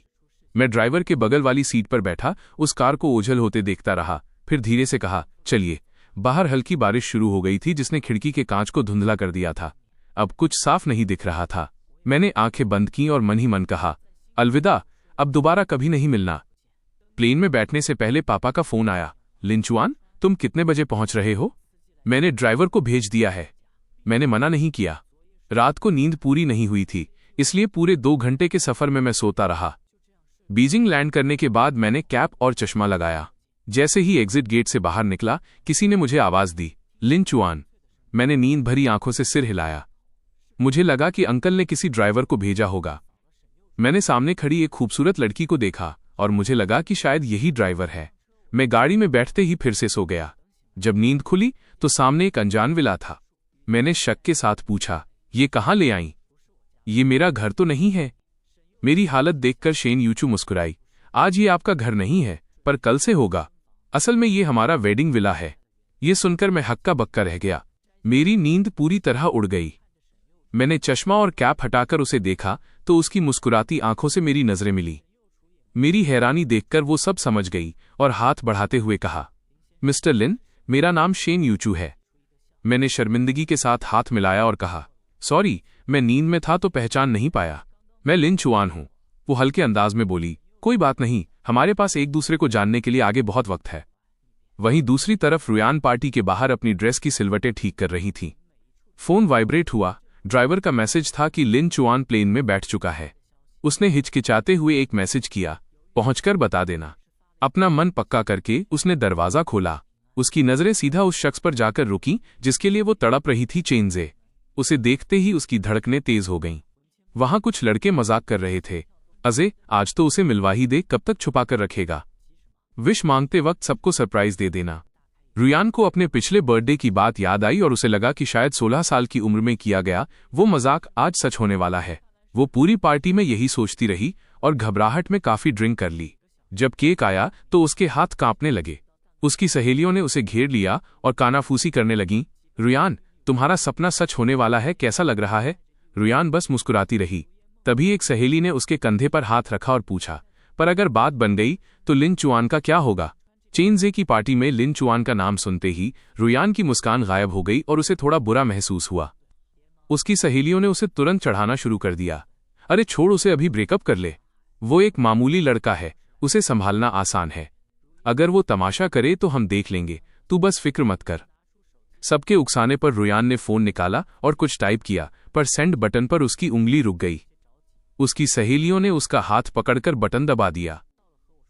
मैं ड्राइवर के बगल वाली सीट पर बैठा उस कार को ओझल होते देखता रहा, फिर धीरे से कहा, चलिए। बाहर हल्की बारिश शुरू हो गई थी जिसने खिड़की के कांच को धुंधला कर दिया था। अब कुछ साफ नहीं दिख रहा था। मैंने आंखें बंद की और मन ही मन कहा, अलविदा, अब दोबारा कभी नहीं मिलना। प्लेन में बैठने से पहले पापा का फोन आया, लिंचुआन, तुम कितने बजे पहुंच रहे हो? मैंने ड्राइवर को भेज दिया है। मैंने मना नहीं किया। रात को नींद पूरी नहीं हुई थी, इसलिए पूरे 2 घंटे के सफर में मैं सोता रहा। बीजिंग लैंड करने के बाद मैंने कैप और चश्मा लगाया। जैसे ही एग्जिट गेट से बाहर निकला, किसी ने मुझे आवाज दी, लिंचुआन। मैंने नींद भरी आंखों से सिर हिलाया। मुझे लगा कि अंकल ने किसी ड्राइवर को भेजा होगा। मैंने सामने खड़ी एक खूबसूरत लड़की को देखा और मुझे लगा कि शायद यही ड्राइवर है। मैं गाड़ी में बैठते ही फिर से सो गया। जब नींद खुली तो सामने एक अनजान विला था। मैंने शक के साथ पूछा, ये कहाँ ले आई? ये मेरा घर तो नहीं है। मेरी हालत देखकर शेन यूचू मुस्कुराई, आज ये आपका घर नहीं है, पर कल से होगा। असल में ये हमारा वेडिंग विला है। ये सुनकर मैं हक्का बक्का रह गया। मेरी नींद पूरी तरह उड़ गई। मैंने चश्मा और कैप हटाकर उसे देखा तो उसकी मुस्कुराती आंखों से मेरी नजरें मिली। मेरी हैरानी देखकर वो सब समझ गई और हाथ बढ़ाते हुए कहा, मिस्टर लिन, मेरा नाम शेन यूचू है। मैंने शर्मिंदगी के साथ हाथ मिलाया और कहा, सॉरी, मैं नींद में था तो पहचान नहीं पाया। मैं लिन चुआन हूं। वो हल्के अंदाज में बोली, कोई बात नहीं, हमारे पास एक दूसरे को जानने के लिए आगे बहुत वक्त है। वहीं दूसरी तरफ रुयान पार्टी के बाहर अपनी ड्रेस की सिलवटें ठीक कर रही थी। फोन वाइब्रेट हुआ। ड्राइवर का मैसेज था कि लिन चुआन प्लेन में बैठ चुका है। उसने हिचकिचाते हुए एक मैसेज किया, पहुंचकर बता देना। अपना मन पक्का करके उसने दरवाजा खोला। उसकी नजरें सीधा उस शख्स पर जाकर रुकी जिसके लिए वो तड़प रही थी, चेनज़े। उसे देखते ही उसकी धड़कनें तेज हो गईं। वहां कुछ लड़के मजाक कर रहे थे, अजय आज तो उसे मिलवा ही दे, कब तक छुपा कर रखेगा। विश मांगते वक्त सबको सरप्राइज दे देना। रुयान को अपने पिछले बर्थडे की बात याद आई और उसे लगा कि शायद 16 साल की उम्र में किया गया वो मजाक आज सच होने वाला है। वो पूरी पार्टी में यही सोचती रही और घबराहट में काफी ड्रिंक कर ली। जब केक आया तो उसके हाथ कांपने लगे। उसकी सहेलियों ने उसे घेर लिया और कानाफूसी करने लगीं। रुयान, तुम्हारा सपना सच होने वाला है, कैसा लग रहा है? रुयान बस मुस्कुराती रही। तभी एक सहेली ने उसके कंधे पर हाथ रखा और पूछा, पर अगर बात बन गई तो लिन चुआन का क्या होगा? चेनज़े की पार्टी में लिन चुआन का नाम सुनते ही रुयान की मुस्कान गायब हो गई और उसे थोड़ा बुरा महसूस हुआ। उसकी सहेलियों ने उसे तुरंत चढ़ाना शुरू कर दिया। अरे छोड़ उसे, अभी ब्रेकअप कर ले। वो एक मामूली लड़का है, उसे संभालना आसान है। अगर वो तमाशा करे तो हम देख लेंगे, तू बस फिक्र मत कर। सबके उकसाने पर रुयान ने फोन निकाला और कुछ टाइप किया, पर सेंड बटन पर उसकी उंगली रुक गई। उसकी सहेलियों ने उसका हाथ पकड़कर बटन दबा दिया।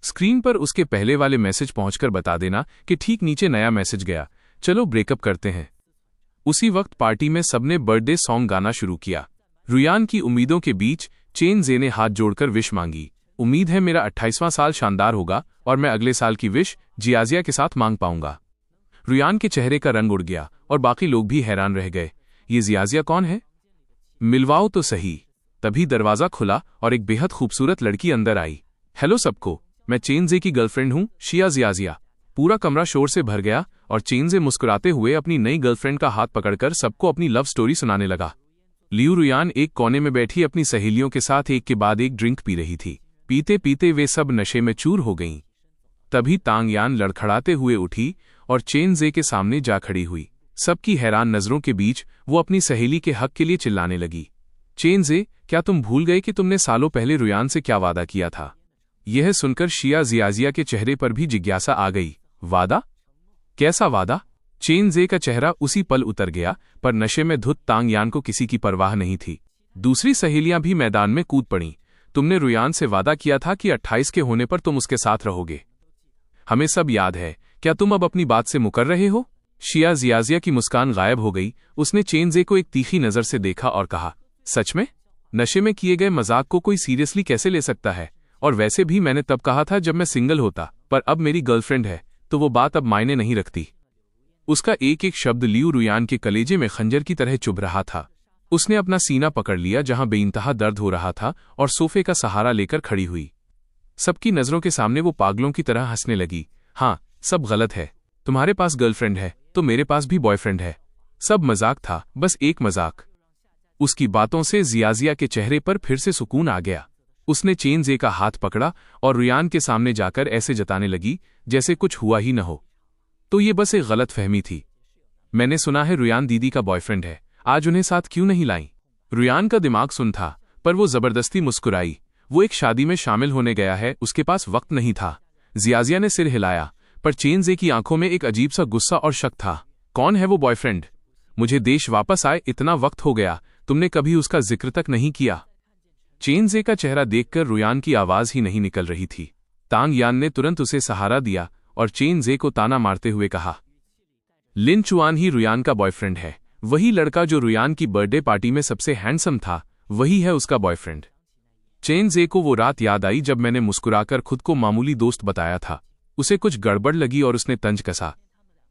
स्क्रीन पर उसके पहले वाले मैसेज पहुंचकर बता देना कि ठीक नीचे नया मैसेज गया, चलो ब्रेकअप करते हैं। उसी वक्त पार्टी में सबने बर्थडे सॉन्ग गाना शुरू किया। रुयान की उम्मीदों के बीच चेनज़े ने हाथ जोड़कर विश मांगी। उम्मीद है मेरा 28वां साल शानदार होगा और मैं अगले साल की विश जियाजिया के साथ मांग पाऊंगा। रुयान के चेहरे का रंग उड़ गया और बाकी लोग भी हैरान रह गए। ये जियाजिया कौन है? मिलवाओ तो सही। तभी दरवाजा खुला और एक बेहद खूबसूरत लड़की अंदर आई। हेलो सबको, मैं चेनज़े की गर्लफ्रेंड हूं, शिया जियाजिया। पूरा कमरा शोर से भर गया और चेनज़े मुस्कुराते हुए अपनी नई गर्लफ्रेंड का हाथ पकड़कर सबको अपनी लव स्टोरी सुनाने लगा। लियू रुयान एक कोने में बैठी अपनी सहेलियों के साथ एक के बाद एक ड्रिंक पी रही थी। पीते पीते वे सब नशे में चूर हो गईं। तभी तांग यान लड़खड़ाते हुए उठी और चेनज़े के सामने जा खड़ी हुई। सबकी हैरान नजरों के बीच वो अपनी सहेली के हक के लिए चिल्लाने लगी, चेनज़े, क्या तुम भूल गए कि तुमने सालों पहले रुयान से क्या वादा किया था? यह सुनकर शिया जियाजिया के चेहरे पर भी जिज्ञासा आ गई। वादा? कैसा वादा? चेनज़े का चेहरा उसी पल उतर गया, पर नशे में धुत तांग यान को किसी की परवाह नहीं थी। दूसरी सहेलियां भी मैदान में कूद पड़ीं। तुमने रुयान से वादा किया था कि 28 के होने पर तुम उसके साथ रहोगे। हमें सब याद है, क्या तुम अब अपनी बात से मुकर रहे हो? शिया जियाजिया की मुस्कान गायब हो गई। उसने चेनज़े को एक तीखी नजर से देखा और कहा, सच में? नशे में किए गए मजाक को कोई सीरियसली कैसे ले सकता है? और वैसे भी मैंने तब कहा था जब मैं सिंगल होता, पर अब मेरी गर्लफ्रेंड है तो वो बात अब मायने नहीं रखती। उसका एक एक शब्द लियू रुयान के कलेजे में खंजर की तरह चुभ रहा था। उसने अपना सीना पकड़ लिया जहां बेइंतहा दर्द हो रहा था और सोफे का सहारा लेकर खड़ी हुई। सबकी नजरों के सामने वो पागलों की तरह हंसने लगी। हाँ, सब गलत है। तुम्हारे पास गर्लफ्रेंड है तो मेरे पास भी बॉयफ्रेंड है। सब मजाक था, बस एक मजाक। उसकी बातों से जियाजिया के चेहरे पर फिर से सुकून आ गया। उसने चेनज़े का हाथ पकड़ा और रुयान के सामने जाकर ऐसे जताने लगी जैसे कुछ हुआ ही न हो। तो ये बस एक गलत फहमी थी। मैंने सुना है रुयान दीदी का बॉयफ्रेंड है, आज उन्हें साथ क्यों नहीं लाई? रुयान का दिमाग सुन था, पर वो जबरदस्ती मुस्कुराई। वो एक शादी में शामिल होने गया है, उसके पास वक्त नहीं था। जियाजिया ने सिर हिलाया, पर चेनज़े की आंखों में एक अजीब सा गुस्सा और शक था। कौन है वो बॉयफ्रेंड? मुझे देश वापस आए इतना वक्त हो गया, तुमने कभी उसका जिक्र तक नहीं किया। चेनज़े का चेहरा देखकर रुयान की आवाज ही नहीं निकल रही थी। तांग यान ने तुरंत उसे सहारा दिया और चेनज़े को ताना मारते हुए कहा, लिन चुआन ही रुयान का बॉयफ्रेंड है। वही लड़का जो रुयान की बर्थडे पार्टी में सबसे हैंडसम था, वही है उसका बॉयफ्रेंड। चेनज़े को वो रात याद आई जब मैंने मुस्कुराकर खुद को मामूली दोस्त बताया था। उसे कुछ गड़बड़ लगी और उसने तंज कसा,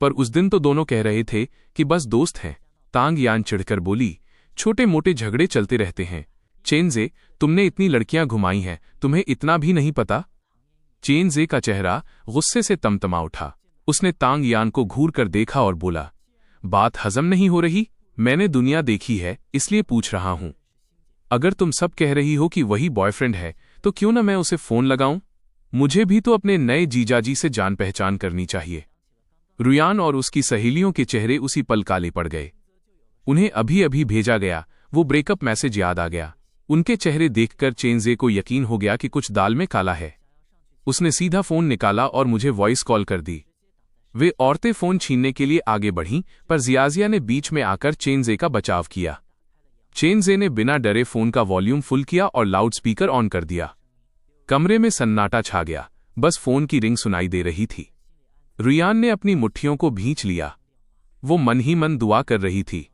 पर उस दिन तो दोनों कह रहे थे कि बस दोस्त हैं। तांग यान चिढ़कर बोली, छोटे मोटे झगड़े चलते रहते हैं। चेनज़े, तुमने इतनी लड़कियां घुमाई हैं, तुम्हें इतना भी नहीं पता? चेनज़े का चेहरा गुस्से से तमतमा उठा। उसने तांग यान को घूर कर देखा और बोला, बात हजम नहीं हो रही? मैंने दुनिया देखी है, इसलिए पूछ रहा हूं। अगर तुम सब कह रही हो कि वही बॉयफ्रेंड है, तो क्यों ना मैं उसे फोन लगाऊं? मुझे भी तो अपने नए जीजाजी से जान पहचान करनी चाहिए। रुयान और उसकी सहेलियों के चेहरे उसी पल काले पड़ गए। उन्हें अभी अभी भेजा गया वो ब्रेकअप मैसेज याद आ गया। उनके चेहरे देखकर चेनज़े को यकीन हो गया कि कुछ दाल में काला है। उसने सीधा फोन निकाला और मुझे वॉइस कॉल कर दी। वे औरतें फोन छीनने के लिए आगे बढ़ीं, पर जियाजिया ने बीच में आकर चेनज़े का बचाव किया। चेनज़े ने बिना डरे फोन का वॉल्यूम फुल किया और लाउडस्पीकर ऑन कर दिया। कमरे में सन्नाटा छा गया। बस फोन की रिंग सुनाई दे रही थी। रुयान ने अपनी मुट्ठियों को भींच लिया। वो मन ही मन दुआ कर रही थी,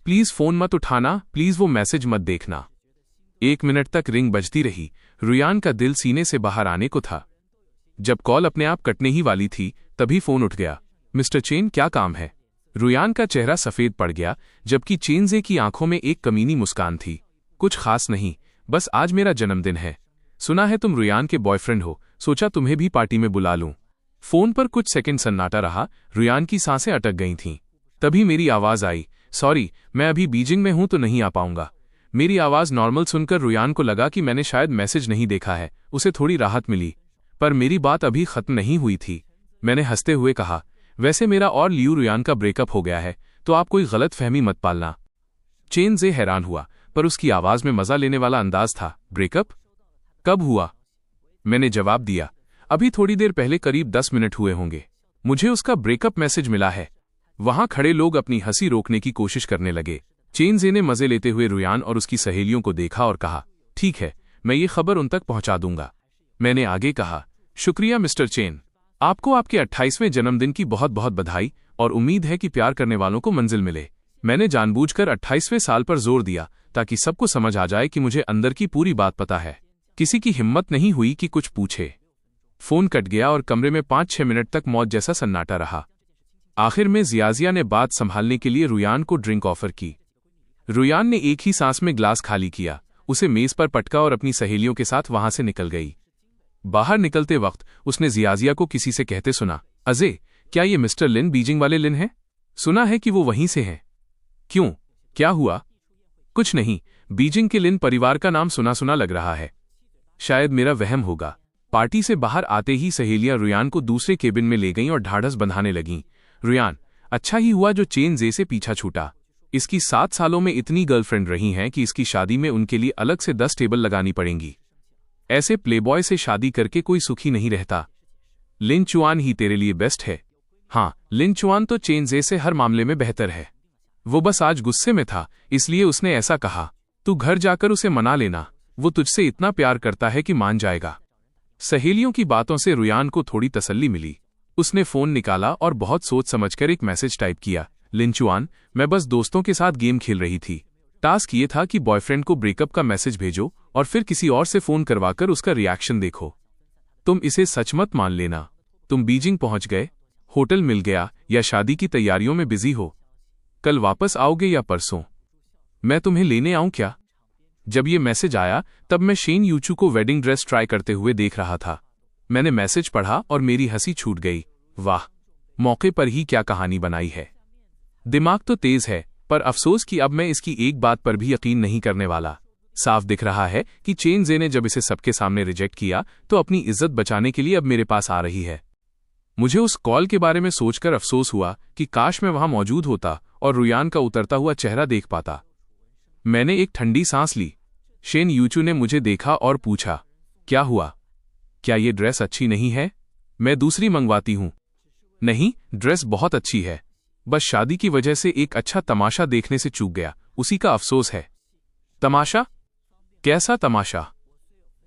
प्लीज फोन मत उठाना, प्लीज वो मैसेज मत देखना। 1 मिनट तक रिंग बजती रही। रुयान का दिल सीने से बाहर आने को था। जब कॉल अपने आप कटने ही वाली थी तभी फोन उठ गया। मिस्टर चेन, क्या काम है? रुयान का चेहरा सफेद पड़ गया, जबकि चेनजे की आंखों में एक कमीनी मुस्कान थी। कुछ खास नहीं, बस आज मेरा जन्मदिन है। सुना है तुम रुयान के बॉयफ्रेंड हो, सोचा तुम्हें भी पार्टी में बुला लूं। फोन पर कुछ सेकंड सन्नाटा रहा। रुयान की सांसें अटक गई थीं। तभी मेरी आवाज आई, सॉरी, मैं अभी बीजिंग में हूं तो नहीं आ पाऊंगा। मेरी आवाज नॉर्मल सुनकर रुयान को लगा कि मैंने शायद मैसेज नहीं देखा है। उसे थोड़ी राहत मिली, पर मेरी बात अभी खत्म नहीं हुई थी। मैंने हंसते हुए कहा, वैसे मेरा और लियू रुयान का ब्रेकअप हो गया है, तो आप कोई गलत फहमी मत पालना। चेनजे हैरान हुआ, पर उसकी आवाज में मजा लेने वाला अंदाज था। ब्रेकअप कब हुआ? मैंने जवाब दिया, अभी थोड़ी देर पहले, करीब 10 मिनट हुए होंगे। मुझे उसका ब्रेकअप मैसेज मिला है। वहां खड़े लोग अपनी हंसी रोकने की कोशिश करने लगे। चेनजे ने मजे लेते हुए रुयान और उसकी सहेलियों को देखा और कहा, ठीक है, मैं ये खबर उन तक पहुंचा दूंगा। मैंने आगे कहा, शुक्रिया मिस्टर चेन, आपको आपके 28वें जन्मदिन की बहुत बहुत बधाई, और उम्मीद है कि प्यार करने वालों को मंजिल मिले। मैंने जानबूझकर 28वें साल पर जोर दिया ताकि सबको समझ आ जाए कि मुझे अंदर की पूरी बात पता है। किसी की हिम्मत नहीं हुई कि कुछ पूछे। फोन कट गया और कमरे में 5-6 मिनट तक मौत जैसा सन्नाटा रहा। आखिर में जियाजिया ने बात संभालने के लिए रुयान को ड्रिंक ऑफर की। रुयान ने एक ही सांस में ग्लास खाली किया, उसे मेज पर पटका और अपनी सहेलियों के साथ वहां से निकल गई। बाहर निकलते वक्त उसने जियाजिया को किसी से कहते सुना, अजय, क्या ये मिस्टर लिन, बीजिंग वाले लिन हैं? सुना है कि वो वहीं से हैं। क्यों, क्या हुआ? कुछ नहीं, बीजिंग के लिन परिवार का नाम सुना सुना लग रहा है। शायद मेरा वहम होगा। पार्टी से बाहर आते ही सहेलियां रुयान को दूसरे केबिन में ले गईं और ढाढ़स बंधाने लगीं। रुयान, अच्छा ही हुआ जो चेनजे से पीछा छूटा। इसकी 7 सालों में इतनी गर्लफ्रेंड रही हैं कि इसकी शादी में उनके लिए अलग से 10 टेबल लगानी पड़ेंगी। ऐसे प्लेबॉय से शादी करके कोई सुखी नहीं रहता। लिन चुआन ही तेरे लिए बेस्ट है। हाँ, लिन चुआन तो चेनजे से हर मामले में बेहतर है। वो बस आज गुस्से में था, इसलिए उसने ऐसा कहा। तू घर जाकर उसे मना लेना, वो तुझसे इतना प्यार करता है कि मान जाएगा। सहेलियों की बातों से रुयान को थोड़ी तसल्ली मिली। उसने फोन निकाला और बहुत सोच समझकर एक मैसेज टाइप किया, लिन चुआन, मैं बस दोस्तों के साथ गेम खेल रही थी। टास्क ये था कि बॉयफ्रेंड को ब्रेकअप का मैसेज भेजो और फिर किसी और से फोन करवाकर उसका रिएक्शन देखो। तुम इसे सच मत मान लेना। तुम बीजिंग पहुंच गए, होटल मिल गया, या शादी की तैयारियों में बिजी हो। कल वापस आओगे या परसों? मैं तुम्हें लेने आऊं क्या? जब ये मैसेज आया तब मैं शेन यूचू को वेडिंग ड्रेस ट्राई करते हुए देख रहा था। मैंने मैसेज पढ़ा और मेरी हंसी छूट गई। वाह, मौके पर ही क्या कहानी बनाई है। दिमाग तो तेज है, पर अफसोस कि अब मैं इसकी एक बात पर भी यकीन नहीं करने वाला। साफ दिख रहा है कि चेनजे ने जब इसे सबके सामने रिजेक्ट किया तो अपनी इज्जत बचाने के लिए अब मेरे पास आ रही है। मुझे उस कॉल के बारे में सोचकर अफसोस हुआ कि काश मैं वहां मौजूद होता और रुयान का उतरता हुआ चेहरा देख पाता। मैंने एक ठंडी सांस ली। शेन यूचू ने मुझे देखा और पूछा, क्या हुआ? क्या ये ड्रेस अच्छी नहीं है? मैं दूसरी मंगवाती हूं। नहीं, ड्रेस बहुत अच्छी है, बस शादी की वजह से एक अच्छा तमाशा देखने से चूक गया, उसी का अफसोस है। तमाशा? कैसा तमाशा?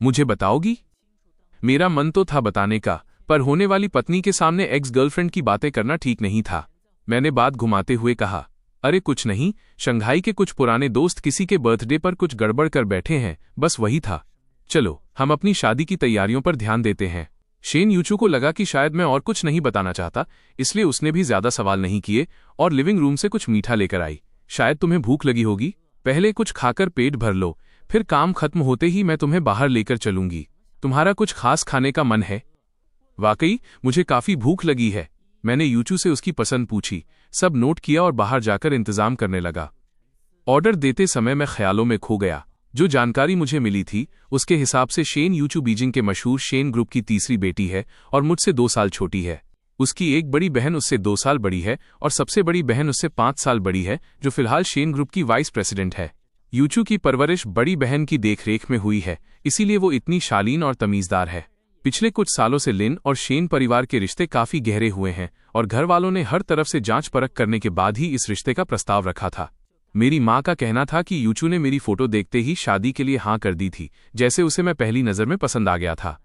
मुझे बताओगी? मेरा मन तो था बताने का, पर होने वाली पत्नी के सामने एक्स गर्लफ्रेंड की बातें करना ठीक नहीं था। मैंने बात घुमाते हुए कहा, अरे कुछ नहीं, शंघाई के कुछ पुराने दोस्त किसी के बर्थडे पर कुछ गड़बड़ कर बैठे हैं, बस वही था। चलो, हम अपनी शादी की तैयारियों पर ध्यान देते हैं। शेन यूचू को लगा कि शायद मैं और कुछ नहीं बताना चाहता, इसलिए उसने भी ज्यादा सवाल नहीं किए और लिविंग रूम से कुछ मीठा लेकर आई। शायद तुम्हें भूख लगी होगी, पहले कुछ खाकर पेट भर लो, फिर काम खत्म होते ही मैं तुम्हें बाहर लेकर चलूंगी। तुम्हारा कुछ खास खाने का मन है? वाकई मुझे काफी भूख लगी है। मैंने यूचू से उसकी पसंद पूछी, सब नोट किया और बाहर जाकर इंतजाम करने लगा। ऑर्डर देते समय मैं ख्यालों में खो गया। जो जानकारी मुझे मिली थी उसके हिसाब से शेन यूचू बीजिंग के मशहूर शेन ग्रुप की तीसरी बेटी है और मुझसे 2 साल छोटी है। उसकी एक बड़ी बहन उससे 2 साल बड़ी है और सबसे बड़ी बहन उससे 5 साल बड़ी है, जो फिलहाल शेन ग्रुप की वाइस प्रेसिडेंट है। यूचू की परवरिश बड़ी बहन की देखरेख में हुई है, इसीलिए वो इतनी शालीन और तमीजदार है। पिछले कुछ सालों से लिन और शेन परिवार के रिश्ते काफी गहरे हुए हैं और घर वालों ने हर तरफ से जांच परख करने के बाद ही इस रिश्ते का प्रस्ताव रखा था। मेरी माँ का कहना था कि यूचू ने मेरी फोटो देखते ही शादी के लिए हाँ कर दी थी, जैसे उसे मैं पहली नजर में पसंद आ गया था।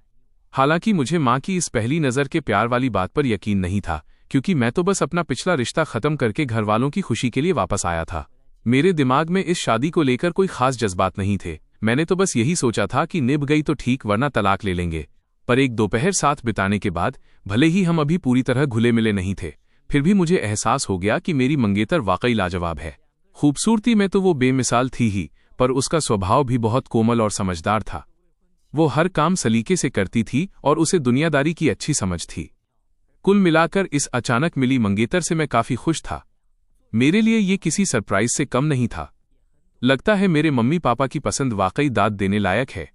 हालांकि मुझे माँ की इस पहली नज़र के प्यार वाली बात पर यकीन नहीं था, क्योंकि मैं तो बस अपना पिछला रिश्ता ख़त्म करके घरवालों की खुशी के लिए वापस आया था। मेरे दिमाग में इस शादी को लेकर कोई खास जज्बात नहीं थे। मैंने तो बस यही सोचा था कि निभ गई तो ठीक, वरना तलाक ले लेंगे। पर एक दोपहर साथ बिताने के बाद, भले ही हम अभी पूरी तरह घुले मिले नहीं थे, फिर भी मुझे एहसास हो गया कि मेरी मंगेतर वाकई लाजवाब है। खूबसूरती में तो वो बेमिसाल थी ही, पर उसका स्वभाव भी बहुत कोमल और समझदार था। वो हर काम सलीके से करती थी और उसे दुनियादारी की अच्छी समझ थी। कुल मिलाकर इस अचानक मिली मंगेतर से मैं काफी खुश था। मेरे लिए ये किसी सरप्राइज से कम नहीं था। लगता है मेरे मम्मी पापा की पसंद वाकई दाद देने लायक है।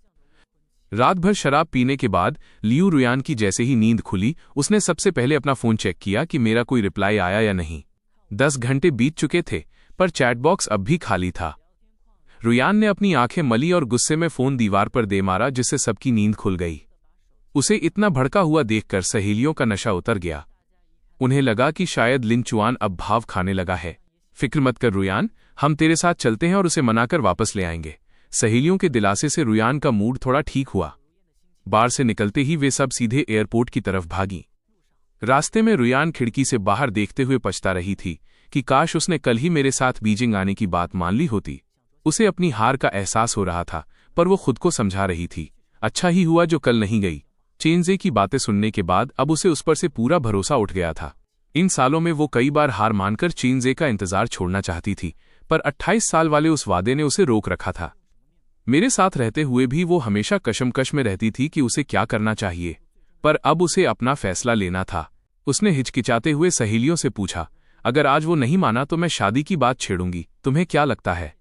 रात भर शराब पीने के बाद लियू रुयान की जैसे ही नींद खुली, उसने सबसे पहले अपना फोन चेक किया कि मेरा कोई रिप्लाई आया या नहीं। 10 घंटे बीत चुके थे, पर चैटबॉक्स अब भी खाली था। रुयान ने अपनी आंखें मली और गुस्से में फोन दीवार पर दे मारा, जिससे सबकी नींद खुल गई। उसे इतना भड़का हुआ देखकर सहेलियों का नशा उतर गया। उन्हें लगा कि शायद लिन चुआन अब भाव खाने लगा है। फिक्र मत कर रुयान, हम तेरे साथ चलते हैं और उसे मनाकर वापस ले आएंगे। सहेलियों के दिलासे से रुयान का मूड थोड़ा ठीक हुआ। बार से निकलते ही वे सब सीधे एयरपोर्ट की तरफ भागी। रास्ते में रुयान खिड़की से बाहर देखते हुए पछता रही थी कि काश उसने कल ही मेरे साथ बीजिंग आने की बात मान ली होती। उसे अपनी हार का एहसास हो रहा था, पर वो खुद को समझा रही थी, अच्छा ही हुआ जो कल नहीं गई। चेनजे की बातें सुनने के बाद अब उसे उस पर से पूरा भरोसा उठ गया था। इन सालों में वो कई बार हार मानकर चेनजे का इंतजार छोड़ना चाहती थी, पर 28 साल वाले उस वादे ने उसे रोक रखा था। मेरे साथ रहते हुए भी वो हमेशा कशमकश में रहती थी कि उसे क्या करना चाहिए, पर अब उसे अपना फैसला लेना था। उसने हिचकिचाते हुए सहेलियों से पूछा, अगर आज वो नहीं माना तो मैं शादी की बात छेड़ूंगी, तुम्हें क्या लगता है?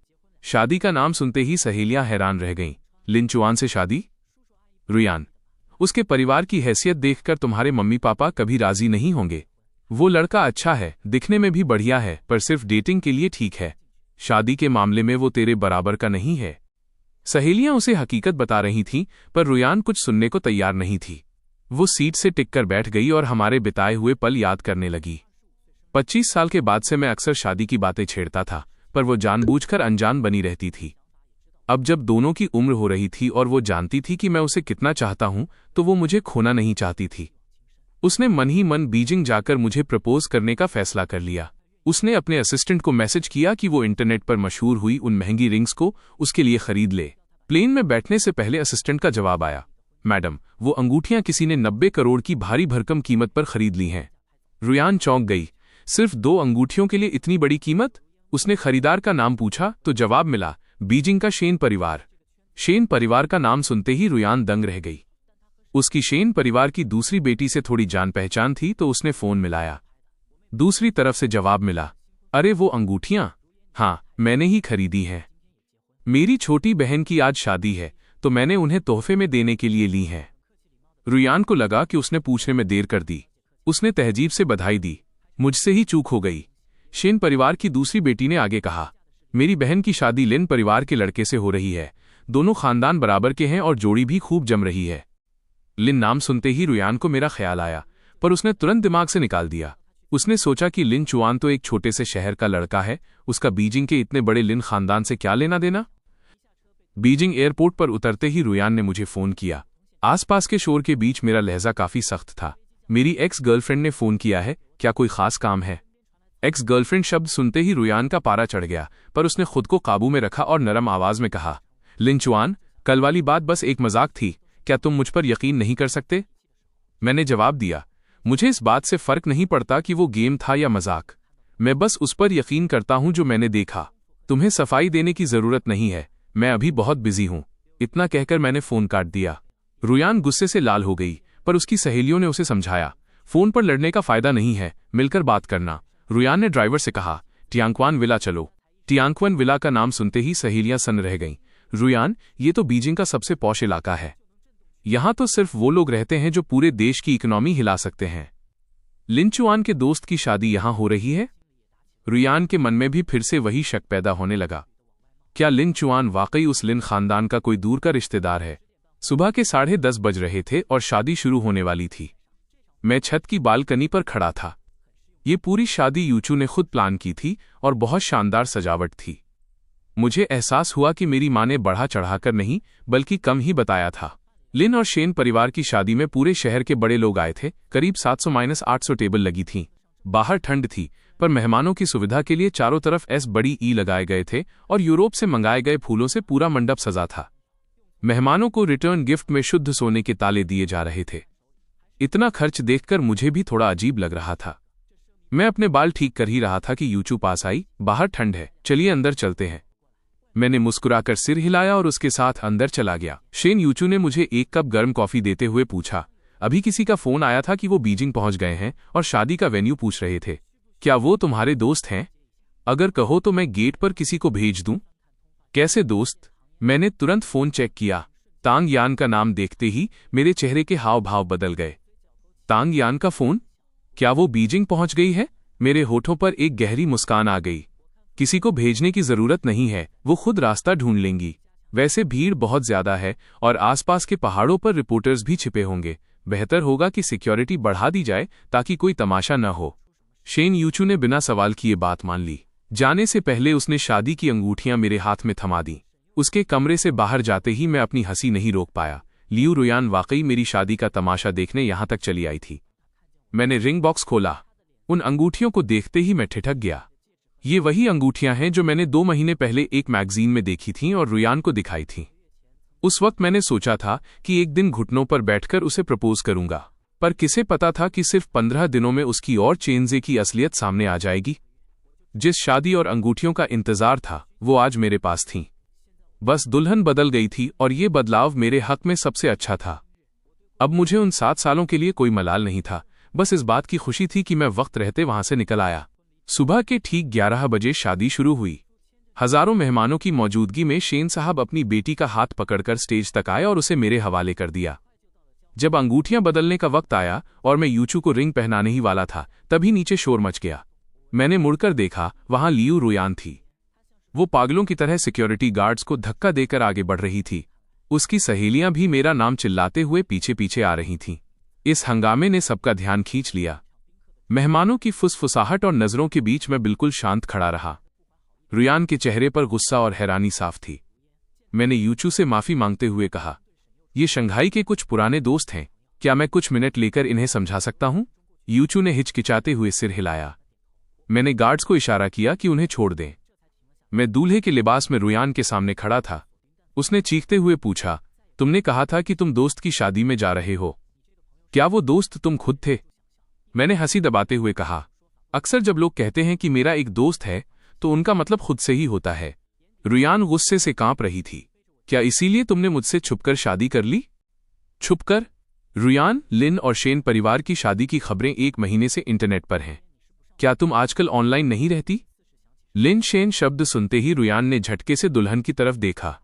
शादी का नाम सुनते ही सहेलियां हैरान रह गईं। लिन चुआन से शादी? रुयान, उसके परिवार की हैसियत देखकर तुम्हारे मम्मी पापा कभी राजी नहीं होंगे। वो लड़का अच्छा है, दिखने में भी बढ़िया है, पर सिर्फ डेटिंग के लिए ठीक है। शादी के मामले में वो तेरे बराबर का नहीं है। सहेलियां उसे हकीकत बता रही थीं, पर रुयान कुछ सुनने को तैयार नहीं थी। वो सीट से टिककर बैठ गई और हमारे बिताए हुए पल याद करने लगी। 25 साल के बाद से मैं अक्सर शादी की बातें छेड़ता था, पर वो जानबूझकर अनजान बनी रहती थी। अब जब दोनों की उम्र हो रही थी और वो जानती थी कि मैं उसे कितना चाहता हूं, तो वो मुझे खोना नहीं चाहती थी। उसने मन ही मन बीजिंग जाकर मुझे प्रपोज करने का फैसला कर लिया। उसने अपने असिस्टेंट को मैसेज किया कि वो इंटरनेट पर मशहूर हुई उन महंगी रिंग्स को उसके लिए खरीद ले। प्लेन में बैठने से पहले असिस्टेंट का जवाब आया, मैडम, वो अंगूठियां किसी ने 90 करोड़ की भारी भरकम कीमत पर खरीद ली हैं। रुयान चौंक गई। सिर्फ 2 अंगूठियों के लिए इतनी बड़ी कीमत? उसने खरीदार का नाम पूछा तो जवाब मिला, बीजिंग का शेन परिवार। शेन परिवार का नाम सुनते ही रुयान दंग रह गई। उसकी शेन परिवार की दूसरी बेटी से थोड़ी जान पहचान थी, तो उसने फोन मिलाया। दूसरी तरफ से जवाब मिला, अरे वो अंगूठियां? हाँ, मैंने ही खरीदी हैं। मेरी छोटी बहन की आज शादी है, तो मैंने उन्हें तोहफे में देने के लिए ली हैं। रुयान को लगा कि उसने पूछने में देर कर दी। उसने तहजीब से बधाई दी, मुझसे ही चूक हो गई। शेन परिवार की दूसरी बेटी ने आगे कहा, मेरी बहन की शादी लिन परिवार के लड़के से हो रही है। दोनों खानदान बराबर के हैं और जोड़ी भी खूब जम रही है। लिन नाम सुनते ही रुयान को मेरा ख्याल आया, पर उसने तुरंत दिमाग से निकाल दिया। उसने सोचा कि लिन चुआन तो एक छोटे से शहर का लड़का है, उसका बीजिंग के इतने बड़े लिन खानदान से क्या लेना देना। बीजिंग एयरपोर्ट पर उतरते ही रुयान ने मुझे फोन किया। आसपास के शोर के बीच मेरा लहजा काफी सख्त था। मेरी एक्स गर्लफ्रेंड ने फोन किया है, क्या कोई खास काम है? एक्स गर्लफ्रेंड शब्द सुनते ही रुयान का पारा चढ़ गया, पर उसने खुद को काबू में रखा और नरम आवाज में कहा, लिन चुआन, कल वाली बात बस एक मजाक थी, क्या तुम मुझ पर यकीन नहीं कर सकते? मैंने जवाब दिया, मुझे इस बात से फर्क नहीं पड़ता कि वो गेम था या मजाक। मैं बस उस पर यकीन करता हूं जो मैंने देखा। तुम्हें सफाई देने की जरूरत नहीं है, मैं अभी बहुत बिजी हूं। इतना कहकर मैंने फोन काट दिया। रुयान गुस्से से लाल हो गई, पर उसकी सहेलियों ने उसे समझाया, फोन पर लड़ने का फायदा नहीं है, मिलकर बात करना। रुयान ने ड्राइवर से कहा, टियांक्वान विला चलो। टियांक्वान विला का नाम सुनते ही सहेलियां सन्न रह गईं। रुयान, ये तो बीजिंग का सबसे पॉश इलाका है। यहां तो सिर्फ वो लोग रहते हैं जो पूरे देश की इकोनॉमी हिला सकते हैं। लिन चुआन के दोस्त की शादी यहां हो रही है? रुयान के मन में भी फिर से वही शक पैदा होने लगा। क्या लिन चुआन वाकई उस लिन खानदान का कोई दूर का रिश्तेदार है? सुबह के 10:30 बज रहे थे और शादी शुरू होने वाली थी। मैं छत की बालकनी पर खड़ा था। ये पूरी शादी यूचू ने खुद प्लान की थी और बहुत शानदार सजावट थी। मुझे एहसास हुआ कि मेरी माँ ने बढ़ा चढ़ाकर नहीं, बल्कि कम ही बताया था। लिन और शेन परिवार की शादी में पूरे शहर के बड़े लोग आए थे। करीब 700-800 टेबल लगी थीं। बाहर ठंड थी, पर मेहमानों की सुविधा के लिए चारों तरफ बड़ी ई लगाए गए थे और यूरोप से मंगाए गए फूलों से पूरा मंडप सजा था। मेहमानों को रिटर्न गिफ्ट में शुद्ध सोने के ताले दिए जा रहे थे। इतना खर्च देखकर मुझे भी थोड़ा अजीब लग रहा था। मैं अपने बाल ठीक कर ही रहा था कि यूचू पास आई। बाहर ठंड है, चलिए अंदर चलते हैं। मैंने मुस्कुराकर सिर हिलाया और उसके साथ अंदर चला गया। शेन यूचू ने मुझे एक कप गर्म कॉफी देते हुए पूछा, अभी किसी का फोन आया था कि वो बीजिंग पहुंच गए हैं और शादी का वेन्यू पूछ रहे थे। क्या वो तुम्हारे दोस्त हैं? अगर कहो तो मैं गेट पर किसी को भेज दूं। कैसे दोस्त? मैंने तुरंत फोन चेक किया। तांग यान का नाम देखते ही मेरे चेहरे के हाव भाव बदल गए। तांग यान का फोन? क्या वो बीजिंग पहुंच गई है? मेरे होठों पर एक गहरी मुस्कान आ गई। किसी को भेजने की जरूरत नहीं है, वो खुद रास्ता ढूंढ लेंगी। वैसे भीड़ बहुत ज्यादा है और आसपास के पहाड़ों पर रिपोर्टर्स भी छिपे होंगे। बेहतर होगा कि सिक्योरिटी बढ़ा दी जाए ताकि कोई तमाशा न हो। शेन यूचू ने बिना सवाल किए बात मान ली। जाने से पहले उसने शादी की अंगूठियां मेरे हाथ में थमा दी। उसके कमरे से बाहर जाते ही मैं अपनी हंसी नहीं रोक पाया। लियू रुयान वाकई मेरी शादी का तमाशा देखने यहां तक चली आई थी। मैंने रिंग बॉक्स खोला। उन अंगूठियों को देखते ही मैं ठिठक गया। ये वही अंगूठियां हैं जो मैंने 2 महीने पहले एक मैगजीन में देखी थीं और रुयान को दिखाई थीं। उस वक्त मैंने सोचा था कि एक दिन घुटनों पर बैठकर उसे प्रपोज करूंगा, पर किसे पता था कि सिर्फ 15 दिनों में उसकी और चेंजे की असलियत सामने आ जाएगी। जिस शादी और अंगूठियों का इंतजार था वो आज मेरे पास थीं। बस दुल्हन बदल गई थी और ये बदलाव मेरे हक में सबसे अच्छा था। अब मुझे उन 7 सालों के लिए कोई मलाल नहीं था, बस इस बात की खुशी थी कि मैं वक्त रहते वहां से निकल आया। सुबह के ठीक 11 बजे शादी शुरू हुई। हजारों मेहमानों की मौजूदगी में शेन साहब अपनी बेटी का हाथ पकड़कर स्टेज तक आए और उसे मेरे हवाले कर दिया। जब अंगूठियां बदलने का वक्त आया और मैं यूचू को रिंग पहनाने ही वाला था, तभी नीचे शोर मच गया। मैंने मुड़कर देखा, वहां लियू रुयान थी। वो पागलों की तरह सिक्योरिटी गार्ड्स को धक्का देकर आगे बढ़ रही थी। उसकी सहेलियां भी मेरा नाम चिल्लाते हुए पीछे पीछे आ रही थीं। इस हंगामे ने सबका ध्यान खींच लिया। मेहमानों की फुसफुसाहट और नजरों के बीच मैं बिल्कुल शांत खड़ा रहा। रुयान के चेहरे पर गुस्सा और हैरानी साफ थी। मैंने यूचू से माफी मांगते हुए कहा, ये शंघाई के कुछ पुराने दोस्त हैं, क्या मैं कुछ मिनट लेकर इन्हें समझा सकता हूं? यूचू ने हिचकिचाते हुए सिर हिलाया। मैंने गार्ड्स को इशारा किया कि उन्हें छोड़ दें। मैं दूल्हे के लिबास में रुयान के सामने खड़ा था। उसने चीखते हुए पूछा, तुमने कहा था कि तुम दोस्त की शादी में जा रहे हो, क्या वो दोस्त तुम खुद थे? मैंने हंसी दबाते हुए कहा, अक्सर जब लोग कहते हैं कि मेरा एक दोस्त है तो उनका मतलब खुद से ही होता है। रुयान गुस्से से कांप रही थी। क्या इसीलिए तुमने मुझसे छुपकर शादी कर ली? छुपकर? रुयान, लिन और शेन परिवार की शादी की खबरें 1 महीने से इंटरनेट पर हैं। क्या तुम आजकल ऑनलाइन नहीं रहती? लिन शेन शब्द सुनते ही रुयान ने झटके से दुल्हन की तरफ देखा।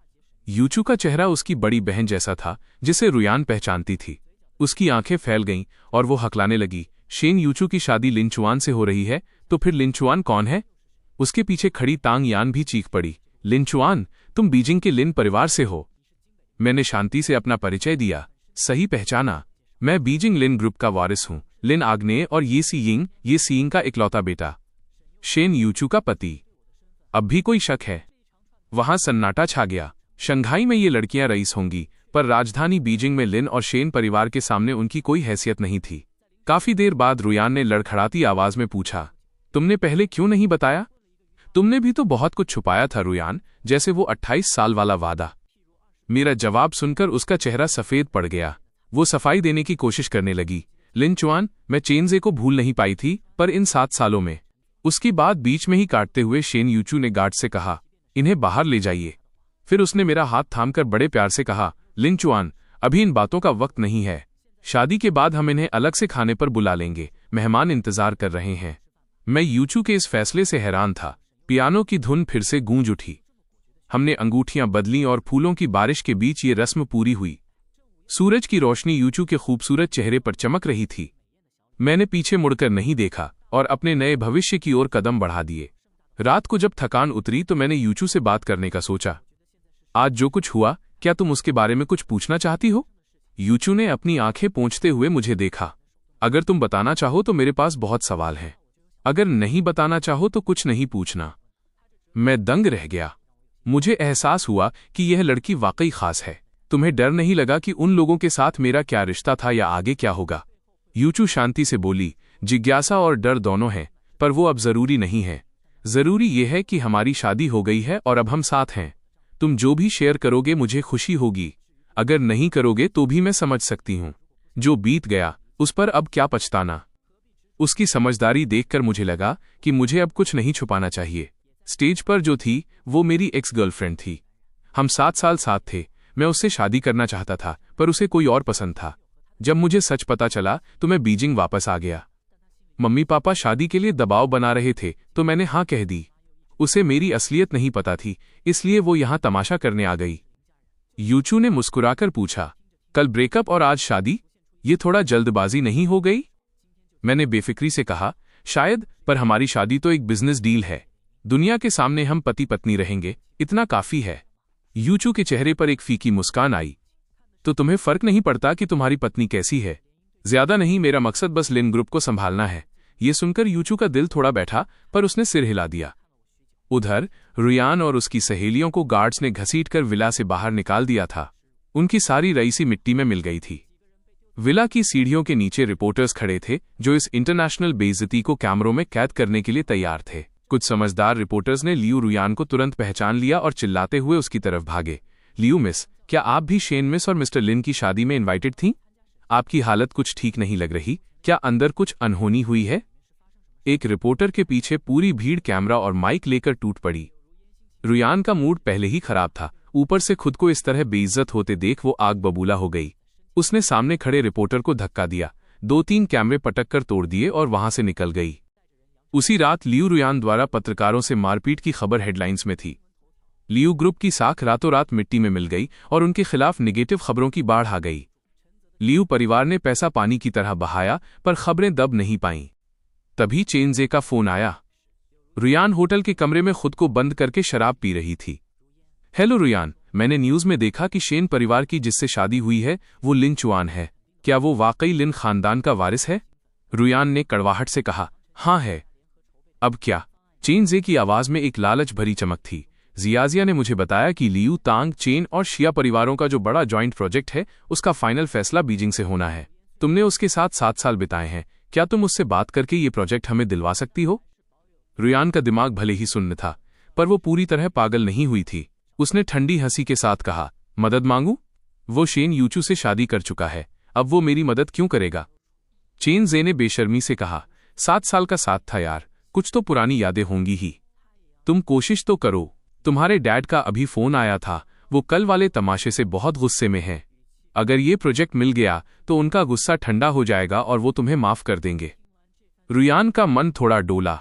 यूचू का चेहरा उसकी बड़ी बहन जैसा था जिसे रुयान पहचानती थी। उसकी आंखें फैल गईं और वो हकलाने लगी। शेन, यूचू की शादी लिनचुआन से हो रही है, तो फिर लिनचुआन कौन है? उसके पीछे खड़ी तांग यान भी चीख पड़ी, लिनचुआन, तुम बीजिंग के लिन परिवार से हो। मैंने शांति से अपना परिचय दिया। सही पहचाना, मैं बीजिंग लिन ग्रुप का वारिस हूं। लिन आग्नेय और ये सीइंग का इकलौता बेटा। शेन, यूचू का पति। अब भी कोई शक है? वहां सन्नाटा छा गया। शंघाई में ये लड़कियां रईस होंगी, पर राजधानी बीजिंग में लिन और शेन परिवार के सामने उनकी कोई हैसियत नहीं थी। काफी देर बाद रुयान ने लड़खड़ाती आवाज में पूछा, तुमने पहले क्यों नहीं बताया? तुमने भी तो बहुत कुछ छुपाया था रुयान, जैसे वो 28 साल वाला वादा। मेरा जवाब सुनकर उसका चेहरा सफेद पड़ गया। वो सफाई देने की कोशिश करने लगी। लिनचुआन, मैं चेनजे को भूल नहीं पाई थी, पर इन 7 सालों में। उसकी बात बीच में ही काटते हुए शेन यूचू ने गार्ड से कहा, इन्हें बाहर ले जाइए। फिर उसने मेरा हाथ थामकर बड़े प्यार से कहा, लिनचुआन, अभी इन बातों का वक्त नहीं है। शादी के बाद हम इन्हें अलग से खाने पर बुला लेंगे, मेहमान इंतजार कर रहे हैं। मैं यूचू के इस फैसले से हैरान था। पियानो की धुन फिर से गूंज उठी। हमने अंगूठियां बदलीं और फूलों की बारिश के बीच ये रस्म पूरी हुई। सूरज की रोशनी यूचू के खूबसूरत चेहरे पर चमक रही थी। मैंने पीछे मुड़कर नहीं देखा और अपने नए भविष्य की ओर कदम बढ़ा दिए। रात को जब थकान उतरी तो मैंने यूचू से बात करने का सोचा। आज जो कुछ हुआ, क्या तुम उसके बारे में कुछ पूछना चाहती हो? यूचू ने अपनी आंखें पोंछते हुए मुझे देखा। अगर तुम बताना चाहो तो मेरे पास बहुत सवाल हैं। अगर नहीं बताना चाहो तो कुछ नहीं पूछना। मैं दंग रह गया। मुझे एहसास हुआ कि यह लड़की वाकई खास है। तुम्हें डर नहीं लगा कि उन लोगों के साथ मेरा क्या रिश्ता था या आगे क्या होगा? यूचू शांति से बोली, जिज्ञासा और डर दोनों हैं, पर वो अब जरूरी नहीं है। जरूरी ये है कि हमारी शादी हो गई है और अब हम साथ हैं। तुम जो भी शेयर करोगे मुझे खुशी होगी, अगर नहीं करोगे तो भी मैं समझ सकती हूं। जो बीत गया उस पर अब क्या पछताना। उसकी समझदारी देखकर मुझे लगा कि मुझे अब कुछ नहीं छुपाना चाहिए। स्टेज पर जो थी वो मेरी एक्स गर्लफ्रेंड थी। हम 7 साल साथ थे। मैं उससे शादी करना चाहता था, पर उसे कोई और पसंद था। जब मुझे सच पता चला तो मैं बीजिंग वापस आ गया। मम्मी पापा शादी के लिए दबाव बना रहे थे तो मैंने हाँ कह दी। उसे मेरी असलियत नहीं पता थी, इसलिए वो यहां तमाशा करने आ गई। यूचू ने मुस्कुराकर पूछा, कल ब्रेकअप और आज शादी, ये थोड़ा जल्दबाजी नहीं हो गई? मैंने बेफिक्री से कहा, शायद, पर हमारी शादी तो एक बिजनेस डील है। दुनिया के सामने हम पति पत्नी रहेंगे, इतना काफी है। यूचू के चेहरे पर एक फीकी मुस्कान आई। तो तुम्हें फर्क नहीं पड़ता कि तुम्हारी पत्नी कैसी है? ज्यादा नहीं, मेरा मकसद बस लिन ग्रुप को संभालना है। ये सुनकर यूचू का दिल थोड़ा बैठा, पर उसने सिर हिला दिया। उधर रुयान और उसकी सहेलियों को गार्ड्स ने घसीटकर विला से बाहर निकाल दिया था। उनकी सारी रईसी मिट्टी में मिल गई थी। विला की सीढ़ियों के नीचे रिपोर्टर्स खड़े थे जो इस इंटरनेशनल बेइज्जती को कैमरों में कैद करने के लिए तैयार थे। कुछ समझदार रिपोर्टर्स ने लियू रुयान को तुरंत पहचान लिया और चिल्लाते हुए उसकी तरफ भागे, लियू मिस, क्या आप भी शेन मिस और मिस्टर लिन की शादी में इनवाइटेड थीं? आपकी हालत कुछ ठीक नहीं लग रही, क्या अंदर कुछ अनहोनी हुई है? एक रिपोर्टर के पीछे पूरी भीड़ कैमरा और माइक लेकर टूट पड़ी। रुयान का मूड पहले ही खराब था, ऊपर से खुद को इस तरह बेइज्जत होते देख वो आग बबूला हो गई। उसने सामने खड़े रिपोर्टर को धक्का दिया, 2-3 कैमरे पटक कर तोड़ दिए और वहां से निकल गई। उसी रात लियू रुयान द्वारा पत्रकारों से मारपीट की खबर हेडलाइंस में थी। लियू ग्रुप की साख रातों रात मिट्टी में मिल गई और उनके खिलाफ निगेटिव खबरों की बाढ़ आ गई। लियू परिवार ने पैसा पानी की तरह बहाया, पर खबरें दब नहीं पाईं। तभी चेनजे का फोन आया। रुयान होटल के कमरे में खुद को बंद करके शराब पी रही थी। हेलो रुयान, मैंने न्यूज में देखा कि शेन परिवार की जिससे शादी हुई है वो लिन चुआन है। क्या वो वाकई लिन खानदान का वारिस है? रुयान ने कड़वाहट से कहा, हाँ है। अब क्या? चेनजे की आवाज में एक लालच भरी चमक थी। जियाजिया ने मुझे बताया कि लियू, तांग, चेन और शिया परिवारों का जो बड़ा जॉइंट प्रोजेक्ट है उसका फाइनल फैसला बीजिंग से होना है। तुमने उसके साथ 7 साल बिताए हैं, क्या तुम उससे बात करके ये प्रोजेक्ट हमें दिलवा सकती हो? रुयान का दिमाग भले ही सुन्न था, पर वो पूरी तरह पागल नहीं हुई थी। उसने ठंडी हंसी के साथ कहा, मदद मांगू? वो शेन यूचू से शादी कर चुका है, अब वो मेरी मदद क्यों करेगा? चेनजे ने बेशर्मी से कहा, 7 साल का साथ था यार, कुछ तो पुरानी यादें होंगी ही। तुम कोशिश तो करो। तुम्हारे डैड का अभी फोन आया था, वो कल वाले तमाशे से बहुत गुस्से में हैं। अगर ये प्रोजेक्ट मिल गया तो उनका गुस्सा ठंडा हो जाएगा और वो तुम्हें माफ कर देंगे। रुयान का मन थोड़ा डोला।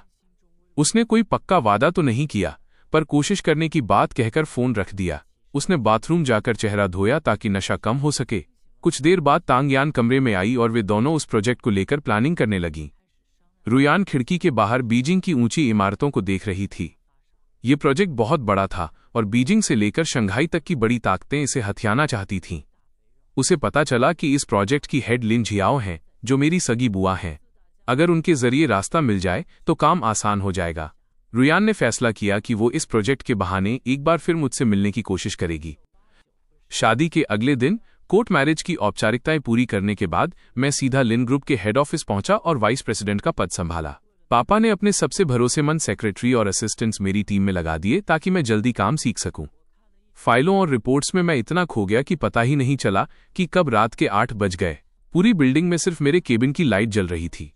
उसने कोई पक्का वादा तो नहीं किया, पर कोशिश करने की बात कहकर फोन रख दिया। उसने बाथरूम जाकर चेहरा धोया ताकि नशा कम हो सके। कुछ देर बाद तांगयान कमरे में आई और वे दोनों उस प्रोजेक्ट को लेकर प्लानिंग करने लगीं। रुयान खिड़की के बाहर बीजिंग की ऊंची इमारतों को देख रही थी। ये प्रोजेक्ट बहुत बड़ा था और बीजिंग से लेकर शंघाई तक की बड़ी ताकतें इसे हथियाना चाहती थीं। उसे पता चला कि इस प्रोजेक्ट की हेड लिन झियाओ हैं, जो मेरी सगी बुआ हैं। अगर उनके जरिए रास्ता मिल जाए तो काम आसान हो जाएगा। रुयान ने फैसला किया कि वो इस प्रोजेक्ट के बहाने एक बार फिर मुझसे मिलने की कोशिश करेगी। शादी के अगले दिन कोर्ट मैरिज की औपचारिकताएं पूरी करने के बाद मैं सीधा लिन ग्रुप के हेड ऑफिस पहुंचा और वाइस प्रेसिडेंट का पद संभाला। पापा ने अपने सबसे भरोसेमंद सेक्रेटरी और असिस्टेंट्स मेरी टीम में लगा दिए ताकि मैं जल्दी काम सीख सकूं। फाइलों और रिपोर्ट्स में मैं इतना खो गया कि पता ही नहीं चला कि कब रात के 8 बज गए। पूरी बिल्डिंग में सिर्फ मेरे केबिन की लाइट जल रही थी।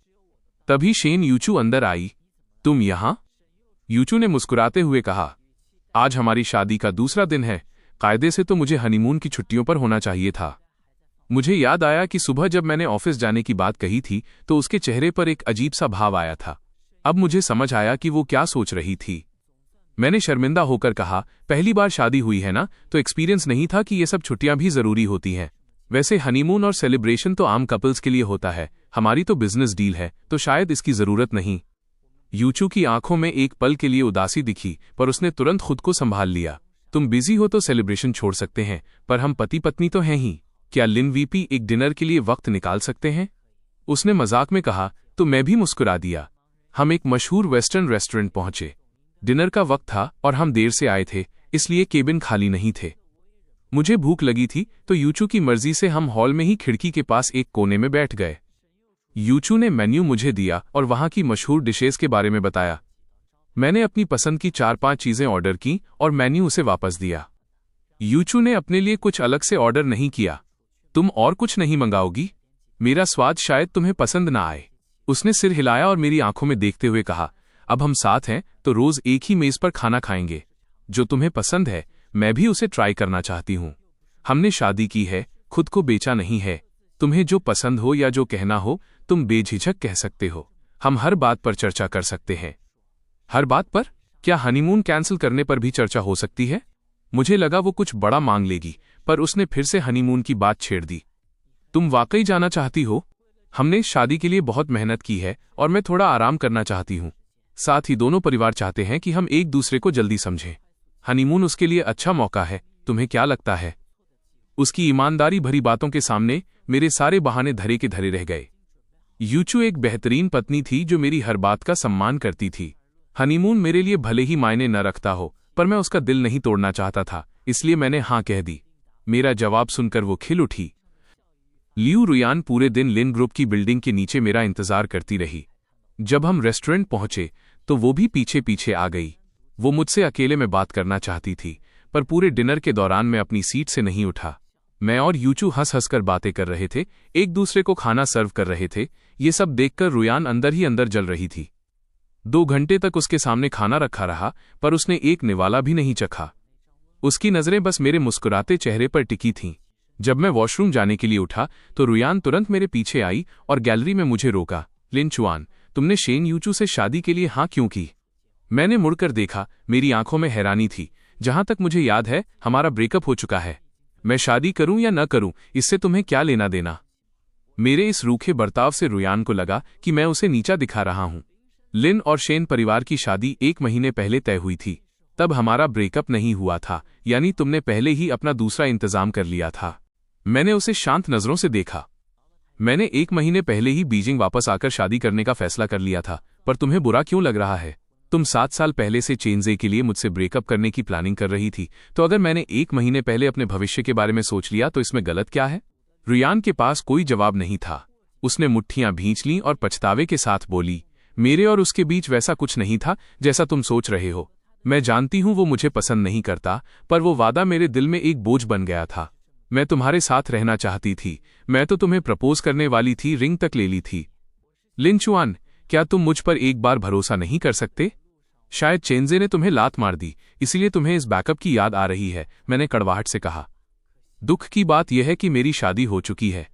तभी शेन यूचू अंदर आई। तुम यहां? यूचू ने मुस्कुराते हुए कहा, आज हमारी शादी का दूसरा दिन है। कायदे से तो मुझे हनीमून की छुट्टियों पर होना चाहिए था। मुझे याद आया कि सुबह जब मैंने ऑफिस जाने की बात कही थी तो उसके चेहरे पर एक अजीब सा भाव आया था। अब मुझे समझ आया कि वो क्या सोच रही थी। मैंने शर्मिंदा होकर कहा, पहली बार शादी हुई है ना, तो एक्सपीरियंस नहीं था कि ये सब छुट्टियां भी जरूरी होती हैं। वैसे हनीमून और सेलिब्रेशन तो आम कपल्स के लिए होता है, हमारी तो बिजनेस डील है, तो शायद इसकी जरूरत नहीं। यूचू की आंखों में एक पल के लिए उदासी दिखी, पर उसने तुरंत खुद को संभाल लिया। तुम बिजी हो तो सेलिब्रेशन छोड़ सकते हैं, पर हम पति पत्नी तो हैं ही। क्या लिन वीपी एक डिनर के लिए वक्त निकाल सकते हैं? उसने मजाक में कहा, तो मैं भी मुस्कुरा दिया। हम एक मशहूर वेस्टर्न रेस्टोरेंट पहुंचे। डिनर का वक्त था और हम देर से आए थे, इसलिए केबिन खाली नहीं थे। मुझे भूख लगी थी तो यूचू की मर्जी से हम हॉल में ही खिड़की के पास एक कोने में बैठ गए। यूचू ने मेन्यू मुझे दिया और वहां की मशहूर डिशेस के बारे में बताया। मैंने अपनी पसंद की 4-5 चीजें ऑर्डर की और मेन्यू उसे वापस दिया। यूचू ने अपने लिए कुछ अलग से ऑर्डर नहीं किया। तुम और कुछ नहीं मंगाओगी? मेरा स्वाद शायद तुम्हें पसंद ना आए। उसने सिर हिलाया और मेरी आंखों में देखते हुए कहा, अब हम साथ हैं तो रोज एक ही मेज पर खाना खाएंगे। जो तुम्हें पसंद है मैं भी उसे ट्राई करना चाहती हूं। हमने शादी की है, खुद को बेचा नहीं है। तुम्हें जो पसंद हो या जो कहना हो तुम बेझिझक कह सकते हो। हम हर बात पर चर्चा कर सकते हैं। हर बात पर? क्या हनीमून कैंसिल करने पर भी चर्चा हो सकती है? मुझे लगा वो कुछ बड़ा मांग लेगी, पर उसने फिर से हनीमून की बात छेड़ दी। तुम वाकई जाना चाहती हो? हमने शादी के लिए बहुत मेहनत की है और मैं थोड़ा आराम करना चाहती हूँ। साथ ही दोनों परिवार चाहते हैं कि हम एक दूसरे को जल्दी समझें। हनीमून उसके लिए अच्छा मौका है। तुम्हें क्या लगता है? उसकी ईमानदारी भरी बातों के सामने मेरे सारे बहाने धरे के धरे रह गए। यूचू एक बेहतरीन पत्नी थी जो मेरी हर बात का सम्मान करती थी। हनीमून मेरे लिए भले ही मायने न रखता हो, पर मैं उसका दिल नहीं तोड़ना चाहता था, इसलिए मैंने हाँ कह दी। मेरा जवाब सुनकर वो खिल उठी। लियू रुयान पूरे दिन लिन ग्रुप की बिल्डिंग के नीचे मेरा इंतजार करती रही। जब हम रेस्टोरेंट पहुंचे तो वो भी पीछे पीछे आ गई। वो मुझसे अकेले में बात करना चाहती थी, पर पूरे डिनर के दौरान मैं अपनी सीट से नहीं उठा। मैं और यूचू हंस हंसकर बातें कर रहे थे, एक दूसरे को खाना सर्व कर रहे थे। ये सब देखकर रुयान अंदर ही अंदर जल रही थी। 2 घंटे तक उसके सामने खाना रखा रहा, पर उसने एक निवाला भी नहीं चखा। उसकी नजरें बस मेरे मुस्कुराते चेहरे पर टिकी थीं। जब मैं वॉशरूम जाने के लिए उठा तो रुयान तुरंत मेरे पीछे आई और गैलरी में मुझे रोका। लिन चुआन, तुमने शेन यूचू से शादी के लिए हाँ क्यों की? मैंने मुड़कर देखा। मेरी आंखों में हैरानी थी। जहां तक मुझे याद है हमारा ब्रेकअप हो चुका है। मैं शादी करूं या न करूं इससे तुम्हें क्या लेना देना? मेरे इस रूखे बर्ताव से रुयान को लगा कि मैं उसे नीचा दिखा रहा हूं। लिन और शेन परिवार की शादी 1 महीने पहले तय हुई थी। तब हमारा ब्रेकअप नहीं हुआ था, यानी तुमने पहले ही अपना दूसरा इंतजाम कर लिया था। मैंने उसे शांत नजरों से देखा। मैंने 1 महीने पहले ही बीजिंग वापस आकर शादी करने का फैसला कर लिया था, पर तुम्हें बुरा क्यों लग रहा है? तुम 7 साल पहले से चेनजे के लिए मुझसे ब्रेकअप करने की प्लानिंग कर रही थी, तो अगर मैंने 1 महीने पहले अपने भविष्य के बारे में सोच लिया तो इसमें गलत क्या है? रुयान के पास कोई जवाब नहीं था। उसने मुट्ठियां भींच लीं और पछतावे के साथ बोली, मेरे और उसके बीच वैसा कुछ नहीं था जैसा तुम सोच रहे हो। मैं जानती हूं वो मुझे पसंद नहीं करता, पर वो वादा मेरे दिल में एक बोझ बन गया था। मैं तुम्हारे साथ रहना चाहती थी। मैं तो तुम्हें प्रपोज करने वाली थी, रिंग तक ले ली थी। लिन चुआन, क्या तुम मुझ पर एक बार भरोसा नहीं कर सकते? शायद चेनजे ने तुम्हें लात मार दी, इसलिए तुम्हें इस बैकअप की याद आ रही है, मैंने कड़वाहट से कहा। दुख की बात यह है कि मेरी शादी हो चुकी है।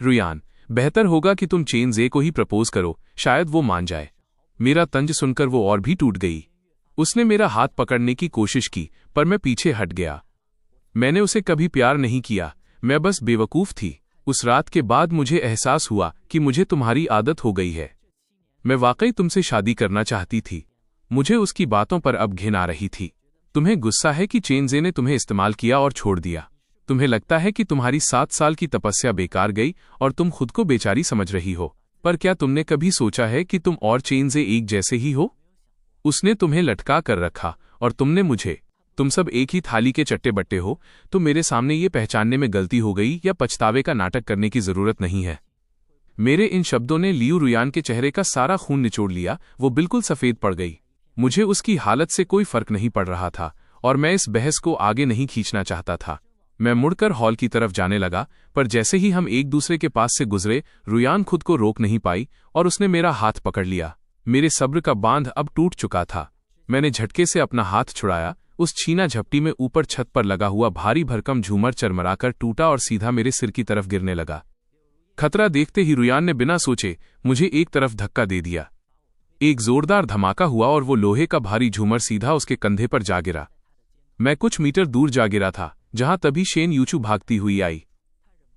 रुयान, बेहतर होगा कि तुम चेनजे को ही प्रपोज करो, शायद वो मान जाए। मेरा तंज सुनकर वो और भी टूट गई। उसने मेरा हाथ पकड़ने की कोशिश की, पर मैं पीछे हट गया। मैंने उसे कभी प्यार नहीं किया, मैं बस बेवकूफ थी। उस रात के बाद मुझे एहसास हुआ कि मुझे तुम्हारी आदत हो गई है। मैं वाकई तुमसे शादी करना चाहती थी। मुझे उसकी बातों पर अब घिन आ रही थी। तुम्हें गुस्सा है कि चेनजे ने तुम्हें इस्तेमाल किया और छोड़ दिया। तुम्हें लगता है कि तुम्हारी 7 साल की तपस्या बेकार गई और तुम खुद को बेचारी समझ रही हो। पर क्या तुमने कभी सोचा है कि तुम और चेनजे एक जैसे ही हो? उसने तुम्हें लटका कर रखा और तुमने मुझे। तुम सब एक ही थाली के चट्टे बट्टे हो। तो मेरे सामने ये पहचानने में गलती हो गई या पछतावे का नाटक करने की जरूरत नहीं है। मेरे इन शब्दों ने लियू रुयान के चेहरे का सारा खून निचोड़ लिया। वो बिल्कुल सफेद पड़ गई। मुझे उसकी हालत से कोई फर्क नहीं पड़ रहा था और मैं इस बहस को आगे नहीं खींचना चाहता था। मैं मुड़कर हॉल की तरफ जाने लगा, पर जैसे ही हम एक दूसरे के पास से गुजरे, रुयान खुद को रोक नहीं पाई और उसने मेरा हाथ पकड़ लिया। मेरे सब्र का बांध अब टूट चुका था। मैंने झटके से अपना हाथ छुड़ाया। उस छीना झपटी में ऊपर छत पर लगा हुआ भारी भरकम झूमर चरमराकर टूटा और सीधा मेरे सिर की तरफ गिरने लगा। खतरा देखते ही रुयान ने बिना सोचे मुझे एक तरफ धक्का दे दिया। एक जोरदार धमाका हुआ और वो लोहे का भारी झूमर सीधा उसके कंधे पर जा गिरा। मैं कुछ मीटर दूर जा गिरा था, जहां तभी शेन यूचू भागती हुई आई।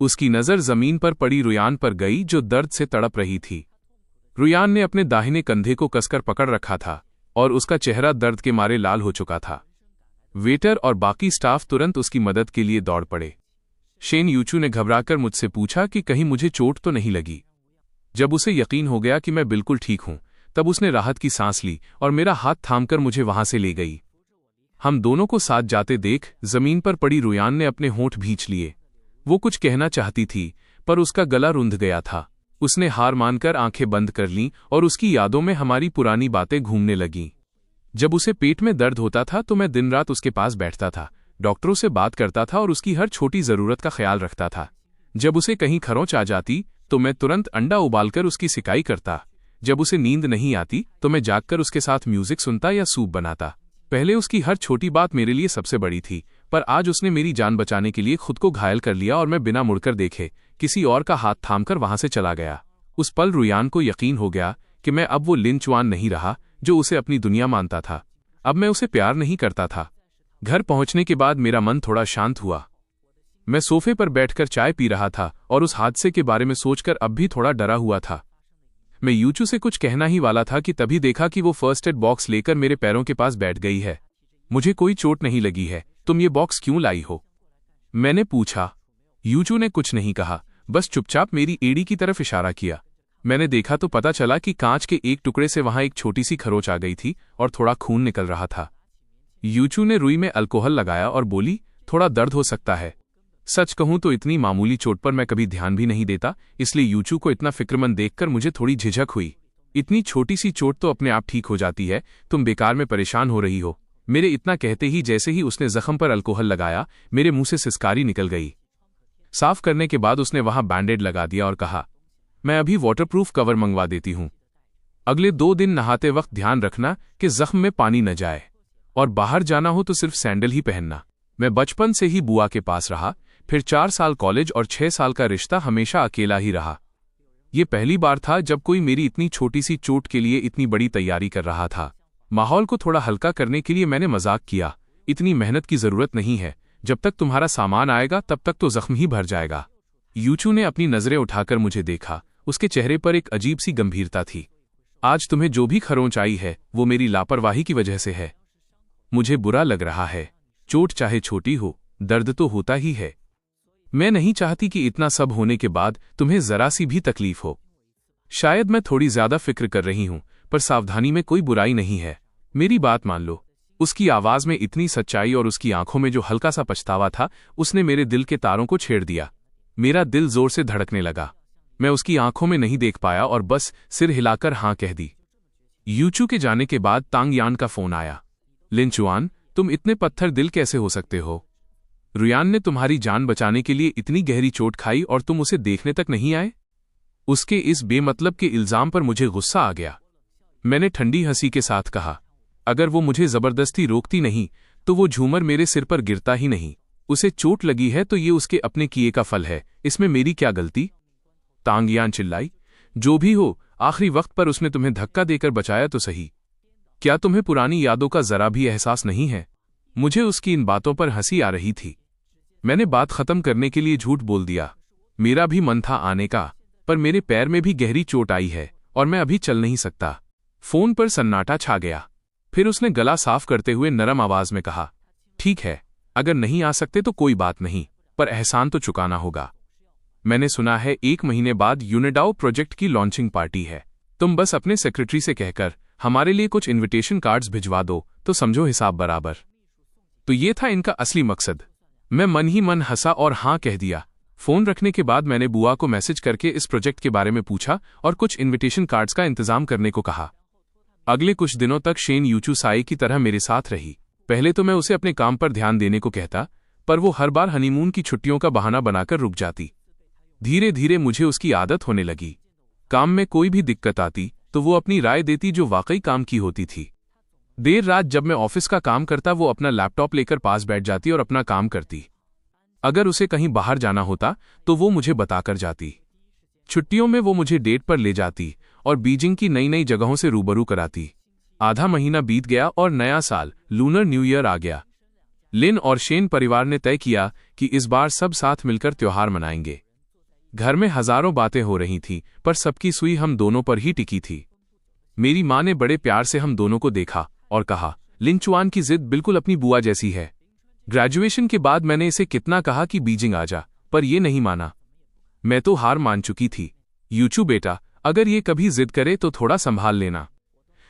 उसकी नजर जमीन पर पड़ी रुयान पर गई, जो दर्द से तड़प रही थी। रुयान ने अपने दाहिने कंधे को कसकर पकड़ रखा था और उसका चेहरा दर्द के मारे लाल हो चुका था। वेटर और बाकी स्टाफ तुरंत उसकी मदद के लिए दौड़ पड़े। शेन यूचू ने घबराकर मुझसे पूछा कि कहीं मुझे चोट तो नहीं लगी। जब उसे यकीन हो गया कि मैं बिल्कुल ठीक हूं, तब उसने राहत की सांस ली और मेरा हाथ थामकर मुझे वहां से ले गई। हम दोनों को साथ जाते देख जमीन पर पड़ी रुयान ने अपने होंठ भींच लिए। वो कुछ कहना चाहती थी, पर उसका गला रुंध गया था। उसने हार मानकर आंखें बंद कर लीं और उसकी यादों में हमारी पुरानी बातें घूमने लगीं। जब उसे पेट में दर्द होता था तो मैं दिन रात उसके पास बैठता था, डॉक्टरों से बात करता था और उसकी हर छोटी जरूरत का ख्याल रखता था। जब उसे कहीं खरोंच आ जाती तो मैं तुरंत अंडा उबालकर उसकी सिकाई करता। जब उसे नींद नहीं आती तो मैं जागकर उसके साथ म्यूजिक सुनता या सूप बनाता। पहले उसकी हर छोटी बात मेरे लिए सबसे बड़ी थी, पर आज उसने मेरी जान बचाने के लिए खुद को घायल कर लिया और मैं बिना मुड़कर देखे किसी और का हाथ थामकर वहां से चला गया। उस पल रुयान को यकीन हो गया कि मैं अब वो लिन चुआन नहीं रहा जो उसे अपनी दुनिया मानता था। अब मैं उसे प्यार नहीं करता था। घर पहुंचने के बाद मेरा मन थोड़ा शांत हुआ। मैं सोफे पर बैठकर चाय पी रहा था और उस हादसे के बारे में सोचकर अब भी थोड़ा डरा हुआ था। मैं यूचू से कुछ कहना ही वाला था कि तभी देखा कि वो फर्स्ट एड बॉक्स लेकर मेरे पैरों के पास बैठ गई है। मुझे कोई चोट नहीं लगी है, तुम ये बॉक्स क्यों लाई हो? मैंने पूछा। यूचू ने कुछ नहीं कहा, बस चुपचाप मेरी एड़ी की तरफ इशारा किया। मैंने देखा तो पता चला कि कांच के एक टुकड़े से वहां एक छोटी सी खरोंच आ गई थी और थोड़ा खून निकल रहा था। यूचू ने रुई में अल्कोहल लगाया और बोली, थोड़ा दर्द हो सकता है। सच कहूं तो इतनी मामूली चोट पर मैं कभी ध्यान भी नहीं देता, इसलिए यूचू को इतना फिक्रमंद देखकर मुझे थोड़ी झिझक हुई। इतनी छोटी सी चोट तो अपने आप ठीक हो जाती है, तुम बेकार में परेशान हो रही हो। मेरे इतना कहते ही जैसे ही उसने जख्म पर अल्कोहल लगाया, मेरे मुंह से सिसकारी निकल गई। साफ करने के बाद उसने वहां बैंडेड लगा दिया और कहा, मैं अभी वाटरप्रूफ कवर मंगवा देती हूं। अगले 2 दिन नहाते वक्त ध्यान रखना कि जख्म में पानी न जाए, और बाहर जाना हो तो सिर्फ सैंडल ही पहनना। मैं बचपन से ही बुआ के पास रहा, फिर 4 साल कॉलेज और 6 साल का रिश्ता हमेशा अकेला ही रहा। ये पहली बार था जब कोई मेरी इतनी छोटी सी चोट के लिए इतनी बड़ी तैयारी कर रहा था। माहौल को थोड़ा हल्का करने के लिए मैंने मजाक किया, इतनी मेहनत की जरूरत नहीं है, जब तक तुम्हारा सामान आएगा तब तक तो जख्म ही भर जाएगा। यूचू ने अपनी नजरें उठाकर मुझे देखा, उसके चेहरे पर एक अजीब सी गंभीरता थी। आज तुम्हें जो भी खरोंच आई है वो मेरी लापरवाही की वजह से है। मुझे बुरा लग रहा है, चोट चाहे छोटी हो, दर्द तो होता ही है। मैं नहीं चाहती कि इतना सब होने के बाद तुम्हें जरा सी भी तकलीफ हो। शायद मैं थोड़ी ज्यादा फिक्र कर रही हूं, पर सावधानी में कोई बुराई नहीं है। मेरी बात मान लो। उसकी आवाज में इतनी सच्चाई और उसकी आंखों में जो हल्का सा पछतावा था, उसने मेरे दिल के तारों को छेड़ दिया। मेरा दिल जोर से धड़कने लगा। मैं उसकी आंखों में नहीं देख पाया और बस सिर हिलाकर हां कह दी। यूचू के जाने के बाद तांग यान का फोन आया। लिन चुआन, तुम इतने पत्थर दिल कैसे हो सकते हो? रुयान ने तुम्हारी जान बचाने के लिए इतनी गहरी चोट खाई और तुम उसे देखने तक नहीं आए? उसके इस बेमतलब के इल्जाम पर मुझे गुस्सा आ गया। मैंने ठंडी हंसी के साथ कहा, अगर वो मुझे जबरदस्ती रोकती नहीं तो वो झूमर मेरे सिर पर गिरता ही नहीं। उसे चोट लगी है तो ये उसके अपने किए का फल है, इसमें मेरी क्या गलती? तांग यान चिल्लाई, जो भी हो, आखिरी वक्त पर उसने तुम्हें धक्का देकर बचाया तो सही। क्या तुम्हें पुरानी यादों का जरा भी एहसास नहीं है? मुझे उसकी इन बातों पर हंसी आ रही थी। मैंने बात खत्म करने के लिए झूठ बोल दिया। मेरा भी मन था आने का, पर मेरे पैर में भी गहरी चोट आई है और मैं अभी चल नहीं सकता। फोन पर सन्नाटा छा गया। फिर उसने गला साफ करते हुए नरम आवाज में कहा, ठीक है, अगर नहीं आ सकते तो कोई बात नहीं, पर एहसान तो चुकाना होगा। मैंने सुना है 1 महीने बाद यूनिडाओ प्रोजेक्ट की लॉन्चिंग पार्टी है। तुम बस अपने सेक्रेटरी से कहकर हमारे लिए कुछ इनविटेशन कार्ड्स भिजवा दो तो समझो हिसाब बराबर। तो ये था इनका असली मकसद। मैं मन ही मन हंसा और हां कह दिया। फोन रखने के बाद मैंने बुआ को मैसेज करके इस प्रोजेक्ट के बारे में पूछा और कुछ इनविटेशन कार्ड्स का इंतजाम करने को कहा। अगले कुछ दिनों तक शेन यूचू साई की तरह मेरे साथ रही। पहले तो मैं उसे अपने काम पर ध्यान देने को कहता, पर वो हर बार हनीमून की छुट्टियों का बहाना बनाकर रुक जाती। धीरे धीरे मुझे उसकी आदत होने लगी। काम में कोई भी दिक्कत आती तो वो अपनी राय देती जो वाकई काम की होती थी। देर रात जब मैं ऑफिस का काम करता वो अपना लैपटॉप लेकर पास बैठ जाती और अपना काम करती। अगर उसे कहीं बाहर जाना होता तो वो मुझे बताकर जाती। छुट्टियों में वो मुझे डेट पर ले जाती और बीजिंग की नई नई जगहों से रूबरू कराती। आधा महीना बीत गया और नया साल लूनर न्यू ईयर आ गया। लिन और शेन परिवार ने तय किया कि इस बार सब साथ मिलकर त्योहार मनाएंगे। घर में हजारों बातें हो रही थीं, पर सबकी सुई हम दोनों पर ही टिकी थी। मेरी माँ ने बड़े प्यार से हम दोनों को देखा और कहा, लिन चुआन की जिद बिल्कुल अपनी बुआ जैसी है। ग्रेजुएशन के बाद मैंने इसे कितना कहा कि बीजिंग आ जा, पर यह नहीं माना। मैं तो हार मान चुकी थी। यूचू बेटा, अगर ये कभी जिद करे तो थोड़ा संभाल लेना।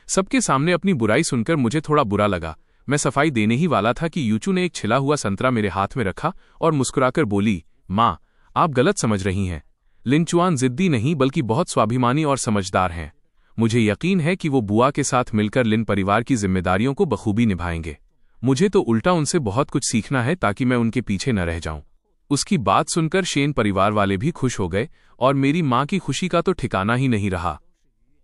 सबके सामने अपनी बुराई सुनकर मुझे थोड़ा बुरा लगा, मैं सफाई देने ही वाला था कि यूचू ने एक छिला हुआ संतरा मेरे हाथ में रखा और मुस्कुराकर बोली, माँ, आप गलत समझ रही हैं। लिनचुआन जिद्दी नहीं बल्कि बहुत स्वाभिमानी और समझदार हैं। मुझे यकीन है कि वो बुआ के साथ मिलकर लिन परिवार की जिम्मेदारियों को बखूबी निभाएंगे। मुझे तो उल्टा उनसे बहुत कुछ सीखना है ताकि मैं उनके पीछे न रह जाऊं। उसकी बात सुनकर शेन परिवार वाले भी खुश हो गए और मेरी माँ की खुशी का तो ठिकाना ही नहीं रहा।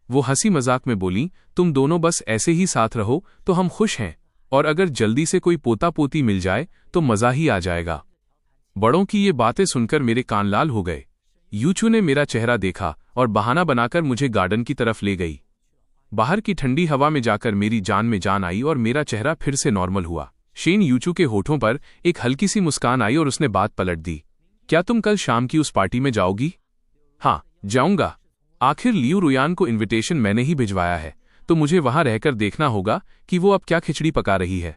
वो हंसी मजाक में बोली, तुम दोनों बस ऐसे ही साथ रहो तो हम खुश हैं, और अगर जल्दी से कोई पोता पोती मिल जाए तो मजा ही आ जाएगा। बड़ों की ये बातें सुनकर मेरे कान लाल हो गए। यूचू ने मेरा चेहरा देखा और बहाना बनाकर मुझे गार्डन की तरफ ले गई। बाहर की ठंडी हवा में जाकर मेरी जान में जान आई और मेरा चेहरा फिर से नॉर्मल हुआ। शेन यूचू के होठों पर एक हल्की सी मुस्कान आई और उसने बात पलट दी, क्या तुम कल शाम की उस पार्टी में जाओगी? हाँ, जाऊंगा। आखिर लियू रुयान को इनविटेशन मैंने ही भिजवाया है, तो मुझे वहां रहकर देखना होगा कि वो अब क्या खिचड़ी पका रही है।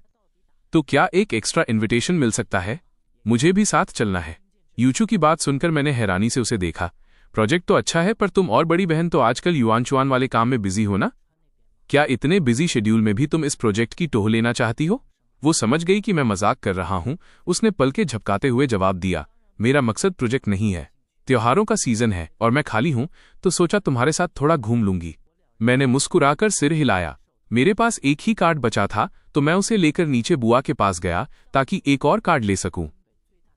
तो क्या एक एक्स्ट्रा इनविटेशन मिल सकता है? मुझे भी साथ चलना है। यूचू की बात सुनकर मैंने हैरानी से उसे देखा। प्रोजेक्ट तो अच्छा है, पर तुम और बड़ी बहन तो आजकल युआनचुआन वाले काम में बिजी हो ना? क्या इतने बिजी शेड्यूल में भी तुम इस प्रोजेक्ट की टोह लेना चाहती हो? वो समझ गई कि मैं मजाक कर रहा हूं। उसने पलके झपकाते हुए जवाब दिया, मेरा मकसद प्रोजेक्ट नहीं है। त्योहारों का सीजन है और मैं खाली हूं, तो सोचा तुम्हारे साथ थोड़ा घूम लूंगी। मैंने मुस्कुराकर सिर हिलाया। मेरे पास एक ही कार्ड बचा था, तो मैं उसे लेकर नीचे बुआ के पास गया ताकि एक और कार्ड ले सकूं।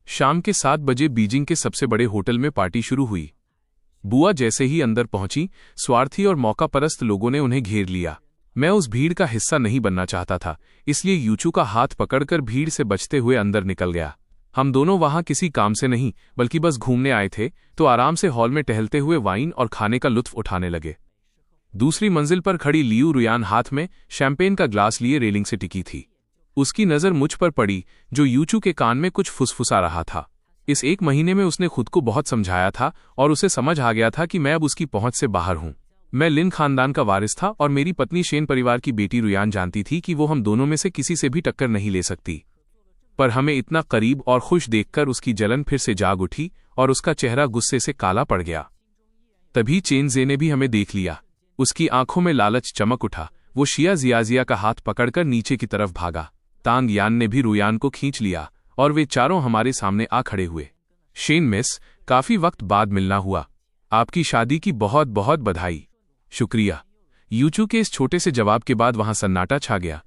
शाम के 7 बजे बीजिंग के सबसे बड़े होटल में पार्टी शुरू हुई। बुआ जैसे ही अंदर पहुंची, स्वार्थी और मौकापरस्त लोगों ने उन्हें घेर लिया। मैं उस भीड़ का हिस्सा नहीं बनना चाहता था, इसलिए यूचू का हाथ पकड़कर भीड़ से बचते हुए अंदर निकल गया। हम दोनों वहां किसी काम से नहीं बल्कि बस घूमने आए थे, तो आराम से हॉल में टहलते हुए वाइन और खाने का लुत्फ उठाने लगे। दूसरी मंजिल पर खड़ी लियू रुयान हाथ में शैंपेन का ग्लास लिए रेलिंग से टिकी थी। उसकी नजर मुझ पर पड़ी, जो यूचू के कान में कुछ फुसफुसा रहा था। इस 1 महीने में उसने खुद को बहुत समझाया था और उसे समझ आ गया था कि मैं अब उसकी पहुंच से बाहर हूं। मैं लिन खानदान का वारिस था और मेरी पत्नी शेन परिवार की बेटी रुयान जानती थी कि वो हम दोनों में से किसी से भी टक्कर नहीं ले सकती। पर हमें इतना करीब और खुश देखकर उसकी जलन फिर से जाग उठी और उसका चेहरा गुस्से से काला पड़ गया। तभी चेनजे ने भी हमें देख लिया। उसकी आंखों में लालच चमक उठा। वो शिया जियाजिया का हाथ पकड़कर नीचे की तरफ भागा। तांग यान ने भी रुयान को खींच लिया और वे चारों हमारे सामने आ खड़े हुए। शेन मिस, काफी वक्त बाद मिलना हुआ। आपकी शादी की बहुत बहुत बधाई। शुक्रिया। यूचू के इस छोटे से जवाब के बाद वहां सन्नाटा छा गया।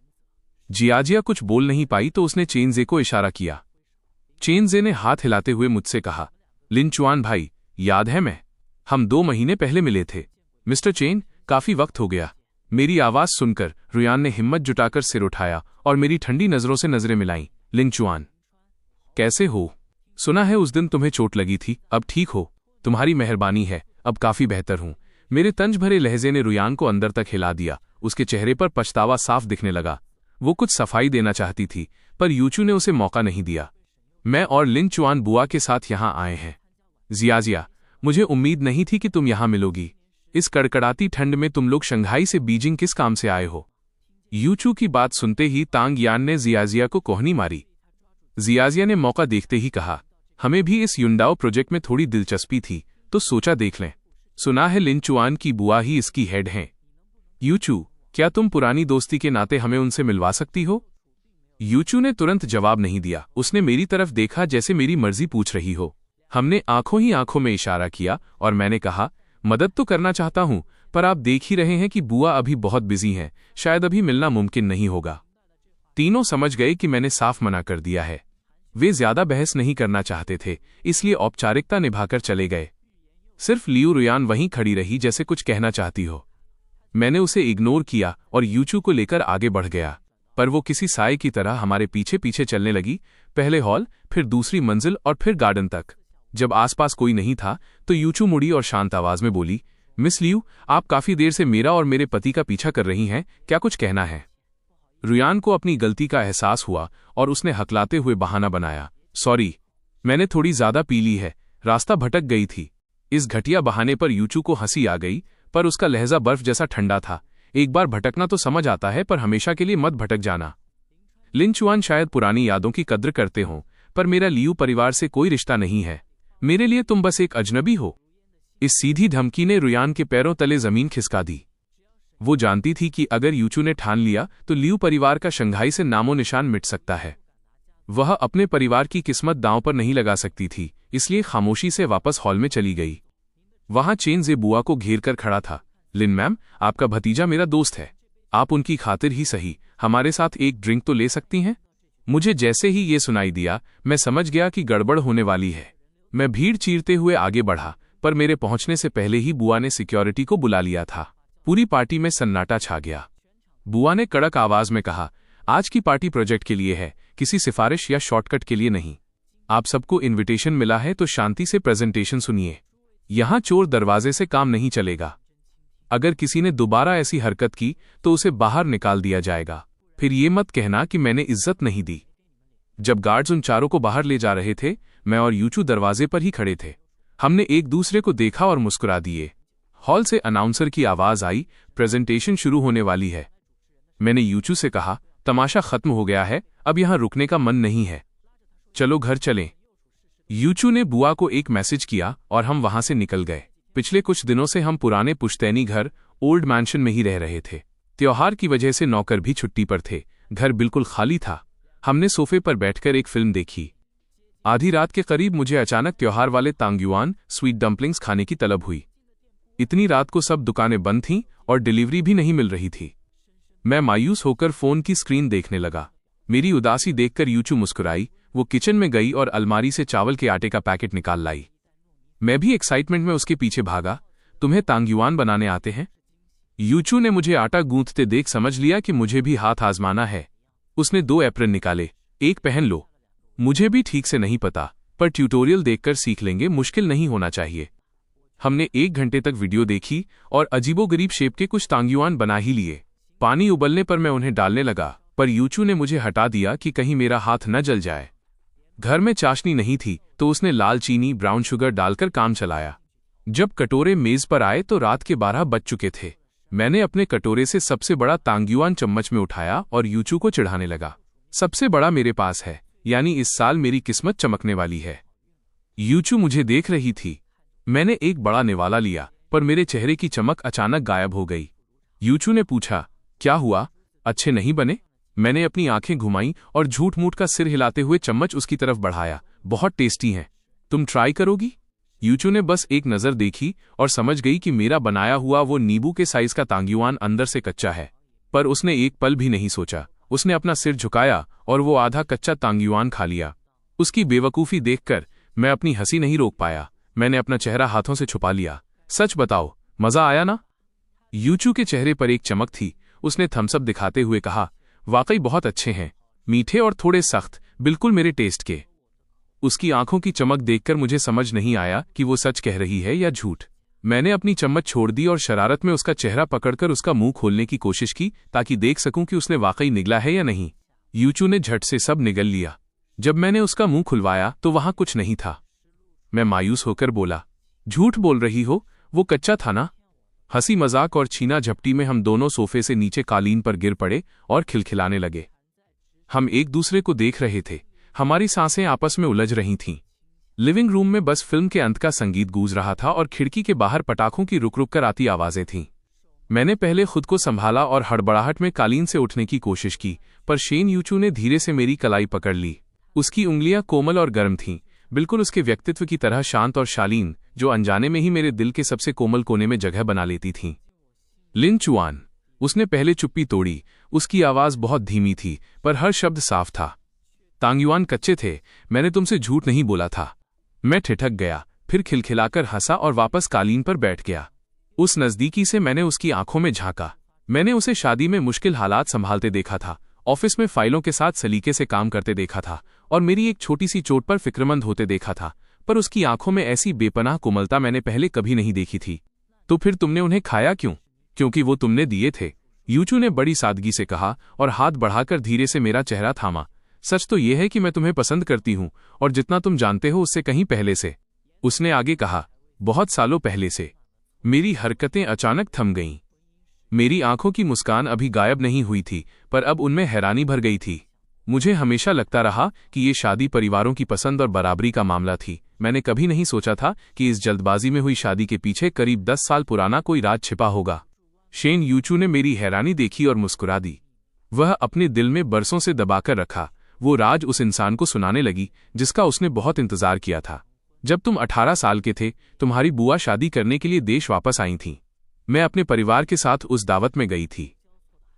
जियाजिया कुछ बोल नहीं पाई तो उसने चेनजे को इशारा किया। चेनजे ने हाथ हिलाते हुए मुझसे कहा, लिनचुआन भाई, याद है हम 2 महीने पहले मिले थे। मिस्टर चेन, काफी वक्त हो गया। मेरी आवाज सुनकर रुयान ने हिम्मत जुटाकर सिर उठाया और मेरी ठंडी नजरों से नजरें मिलाईं। लिनचुआन, कैसे हो? सुना है उस दिन तुम्हें चोट लगी थी, अब ठीक हो? तुम्हारी मेहरबानी है, अब काफी बेहतर हूं। मेरे तंज भरे लहजे ने रुयान को अंदर तक हिला दिया। उसके चेहरे पर पछतावा साफ दिखने लगा। वो कुछ सफाई देना चाहती थी, पर यूचू ने उसे मौका नहीं दिया। मैं और लिनचुआन बुआ के साथ यहां आए हैं। जियाजिया, मुझे उम्मीद नहीं थी कि तुम यहां मिलोगी। इस कड़कड़ाती ठंड में तुम लोग शंघाई से बीजिंग किस काम से आए हो? यूचू की बात सुनते ही तांग यान ने जियाजिया को कोहनी मारी। जियाजिया ने मौका देखते ही कहा, हमें भी इस युंडाओ प्रोजेक्ट में थोड़ी दिलचस्पी थी, तो सोचा देख लें। सुना है लिनचुआन की बुआ ही इसकी हेड हैं। यूचू, क्या तुम पुरानी दोस्ती के नाते हमें उनसे मिलवा सकती हो? यूचू ने तुरंत जवाब नहीं दिया। उसने मेरी तरफ देखा जैसे मेरी मर्जी पूछ रही हो। हमने आंखों ही आंखों में इशारा किया और मैंने कहा, मदद तो करना चाहता हूं, पर आप देख ही रहे हैं कि बुआ अभी बहुत बिजी हैं, शायद अभी मिलना मुमकिन नहीं होगा। तीनों समझ गए कि मैंने साफ मना कर दिया है। वे ज्यादा बहस नहीं करना चाहते थे, इसलिए औपचारिकता निभाकर चले गए। सिर्फ लियू रुयान वहीं खड़ी रही जैसे कुछ कहना चाहती हो। मैंने उसे इग्नोर किया और यूचू को लेकर आगे बढ़ गया, पर वो किसी साए की तरह हमारे पीछे पीछे चलने लगी। पहले हॉल, फिर दूसरी मंजिल और फिर गार्डन तक। जब आसपास कोई नहीं था तो यूचू मुड़ी और शांत आवाज में बोली, मिस लियू, आप काफी देर से मेरा और मेरे पति का पीछा कर रही हैं, क्या कुछ कहना है? रुयान को अपनी गलती का एहसास हुआ और उसने हकलाते हुए बहाना बनाया, सॉरी, मैंने थोड़ी ज्यादा पी ली है, रास्ता भटक गई थी। इस घटिया बहाने पर यूचू को हंसी आ गई, पर उसका लहजा बर्फ जैसा ठंडा था। एक बार भटकना तो समझ आता है, पर हमेशा के लिए मत भटक जाना। लिनचुआन शायद पुरानी यादों की कद्र करते हों, पर मेरा लियू परिवार से कोई रिश्ता नहीं है। मेरे लिए तुम बस एक अजनबी हो। इस सीधी धमकी ने रुयान के पैरों तले जमीन खिसका दी। वो जानती थी कि अगर यूचू ने ठान लिया तो लियू परिवार का शंघाई से नामो निशान मिट सकता है। वह अपने परिवार की किस्मत दांव पर नहीं लगा सकती थी, इसलिए खामोशी से वापस हॉल में चली गई। वहां चेन जे बुआ को घेर कर खड़ा था। लिन मैम, आपका भतीजा मेरा दोस्त है, आप उनकी खातिर ही सही हमारे साथ एक ड्रिंक तो ले सकती हैं? मुझे जैसे ही ये सुनाई दिया, मैं समझ गया कि गड़बड़ होने वाली है। मैं भीड़ चीरते हुए आगे बढ़ा, पर मेरे पहुंचने से पहले ही बुआ ने सिक्योरिटी को बुला लिया था। पूरी पार्टी में सन्नाटा छा गया। बुआ ने कड़क आवाज में कहा, आज की पार्टी प्रोजेक्ट के लिए है, किसी सिफारिश या शॉर्टकट के लिए नहीं। आप सबको इनविटेशन मिला है तो शांति से प्रेजेंटेशन सुनिए। यहां चोर दरवाजे से काम नहीं चलेगा। अगर किसी ने दोबारा ऐसी हरकत की तो उसे बाहर निकाल दिया जाएगा। फिर ये मत कहना कि मैंने इज्जत नहीं दी। जब गार्ड्स उन चारों को बाहर ले जा रहे थे, मैं और यूचू दरवाजे पर ही खड़े थे। हमने एक दूसरे को देखा और मुस्कुरा दिए। हॉल से अनाउंसर की आवाज आई, प्रेजेंटेशन शुरू होने वाली है। मैंने यूचू से कहा, तमाशा खत्म हो गया है, अब यहां रुकने का मन नहीं है, चलो घर चलें। यूचू ने बुआ को एक मैसेज किया और हम वहां से निकल गए। पिछले कुछ दिनों से हम पुराने पुश्तैनी घर ओल्ड मैंशन में ही रह रहे थे। त्योहार की वजह से नौकर भी छुट्टी पर थे। घर बिल्कुल खाली था। हमने सोफे पर बैठकर एक फिल्म देखी। आधी रात के करीब मुझे अचानक त्योहार वाले तांग्युआन स्वीट डम्पलिंग्स खाने की तलब हुई। इतनी रात को सब दुकानें बंद थीं और डिलीवरी भी नहीं मिल रही थी। मैं मायूस होकर फोन की स्क्रीन देखने लगा। मेरी उदासी देखकर यूचू मुस्कुराई। वो किचन में गई और अलमारी से चावल के आटे का पैकेट निकाल लाई। मैं भी एक्साइटमेंट में उसके पीछे भागा। तुम्हें तांग्युआन बनाने आते हैं? यूचू ने मुझे आटा गूंथते देख समझ लिया कि मुझे भी हाथ आजमाना है। उसने 2 एप्रन निकाले, एक पहन लो। मुझे भी ठीक से नहीं पता, पर ट्यूटोरियल देखकर सीख लेंगे, मुश्किल नहीं होना चाहिए। हमने 1 घंटे तक वीडियो देखी और अजीबोगरीब शेप के कुछ तांग्युआन बना ही लिए। पानी उबलने पर मैं उन्हें डालने लगा, पर यूचू ने मुझे हटा दिया कि कहीं मेरा हाथ न जल जाए। घर में चाशनी नहीं थी तो उसने लाल चीनी ब्राउन शुगर डालकर काम चलाया। जब कटोरे मेज पर आए तो रात के 12 बज चुके थे। मैंने अपने कटोरे से सबसे बड़ा तांग्युआन चम्मच में उठाया और यूचू को चिढ़ाने लगा। सबसे बड़ा मेरे पास है, यानी इस साल मेरी किस्मत चमकने वाली है। यूचू मुझे देख रही थी। मैंने एक बड़ा निवाला लिया, पर मेरे चेहरे की चमक अचानक गायब हो गई। यूचू ने पूछा, क्या हुआ, अच्छे नहीं बने? मैंने अपनी आंखें घुमाई और झूठ मूठ का सिर हिलाते हुए चम्मच उसकी तरफ बढ़ाया। बहुत टेस्टी हैं, तुम ट्राई करोगी? यूचू ने बस एक नजर देखी और समझ गई कि मेरा बनाया हुआ वो नींबू के साइज का तांग्युआन अंदर से कच्चा है। पर उसने एक पल भी नहीं सोचा। उसने अपना सिर झुकाया और वो आधा कच्चा तांग्युआन खा लिया। उसकी बेवकूफ़ी देखकर मैं अपनी हंसी नहीं रोक पाया। मैंने अपना चेहरा हाथों से छुपा लिया। सच बताओ, मजा आया ना? यूचू के चेहरे पर एक चमक थी। उसने थम्सअप दिखाते हुए कहा, वाकई बहुत अच्छे हैं, मीठे और थोड़े सख्त, बिल्कुल मेरे टेस्ट के। उसकी आंखों की चमक देखकर मुझे समझ नहीं आया कि वो सच कह रही है या झूठ। मैंने अपनी चम्मच छोड़ दी और शरारत में उसका चेहरा पकड़कर उसका मुंह खोलने की कोशिश की, ताकि देख सकूं कि उसने वाकई निगला है या नहीं। यूचू ने झट से सब निगल लिया। जब मैंने उसका मुंह खुलवाया तो वहां कुछ नहीं था। मैं मायूस होकर बोला, झूठ बोल रही हो, वो कच्चा था ना? हंसी मजाक और छीना झपटी में हम दोनों सोफे से नीचे कालीन पर गिर पड़े और खिलखिलाने लगे। हम एक दूसरे को देख रहे थे। हमारी सांसें आपस में उलझ रही थीं। लिविंग रूम में बस फिल्म के अंत का संगीत गूंज रहा था और खिड़की के बाहर पटाखों की रुक रुक कर आती आवाजें थीं। मैंने पहले खुद को संभाला और हड़बड़ाहट में कालीन से उठने की कोशिश की, पर शेन यूचू ने धीरे से मेरी कलाई पकड़ ली। उसकी उंगलियां कोमल और गर्म थीं, बिल्कुल उसके व्यक्तित्व की तरह शांत और शालीन, जो अनजाने में ही मेरे दिल के सबसे कोमल कोने में जगह बना लेती थीं। लिन चुआन, उसने पहले चुप्पी तोड़ी। उसकी आवाज बहुत धीमी थी, पर हर शब्द साफ था। तांग्युआन कच्चे थे, मैंने तुमसे झूठ नहीं बोला था। मैं ठिठक गया, फिर खिलखिलाकर हंसा और वापस कालीन पर बैठ गया। उस नजदीकी से मैंने उसकी आंखों में झांका। मैंने उसे शादी में मुश्किल हालात संभालते देखा था, ऑफिस में फाइलों के साथ सलीके से काम करते देखा था और मेरी एक छोटी सी चोट पर फिक्रमंद होते देखा था, पर उसकी आंखों में ऐसी बेपनाह कोमलता मैंने पहले कभी नहीं देखी थी। तो फिर तुमने उन्हें खाया क्यों? क्योंकि वो तुमने दिए थे, यूचू ने बड़ी सादगी से कहा और हाथ बढ़ाकर धीरे से मेरा चेहरा थामा। सच तो यह है कि मैं तुम्हें पसंद करती हूं, और जितना तुम जानते हो उससे कहीं पहले से। उसने आगे कहा, बहुत सालों पहले से। मेरी हरकतें अचानक थम गईं। मेरी आंखों की मुस्कान अभी गायब नहीं हुई थी, पर अब उनमें हैरानी भर गई थी। मुझे हमेशा लगता रहा कि ये शादी परिवारों की पसंद और बराबरी का मामला थी। मैंने कभी नहीं सोचा था कि इस जल्दबाजी में हुई शादी के पीछे करीब 10 साल पुराना कोई राज छिपा होगा। शेन यूचू ने मेरी हैरानी देखी और मुस्कुरा दी। वह अपने दिल में बरसों से दबाकर रखा वो राज उस इंसान को सुनाने लगी जिसका उसने बहुत इंतजार किया था। जब तुम 18 साल के थे, तुम्हारी बुआ शादी करने के लिए देश वापस आई थीं। मैं अपने परिवार के साथ उस दावत में गई थी।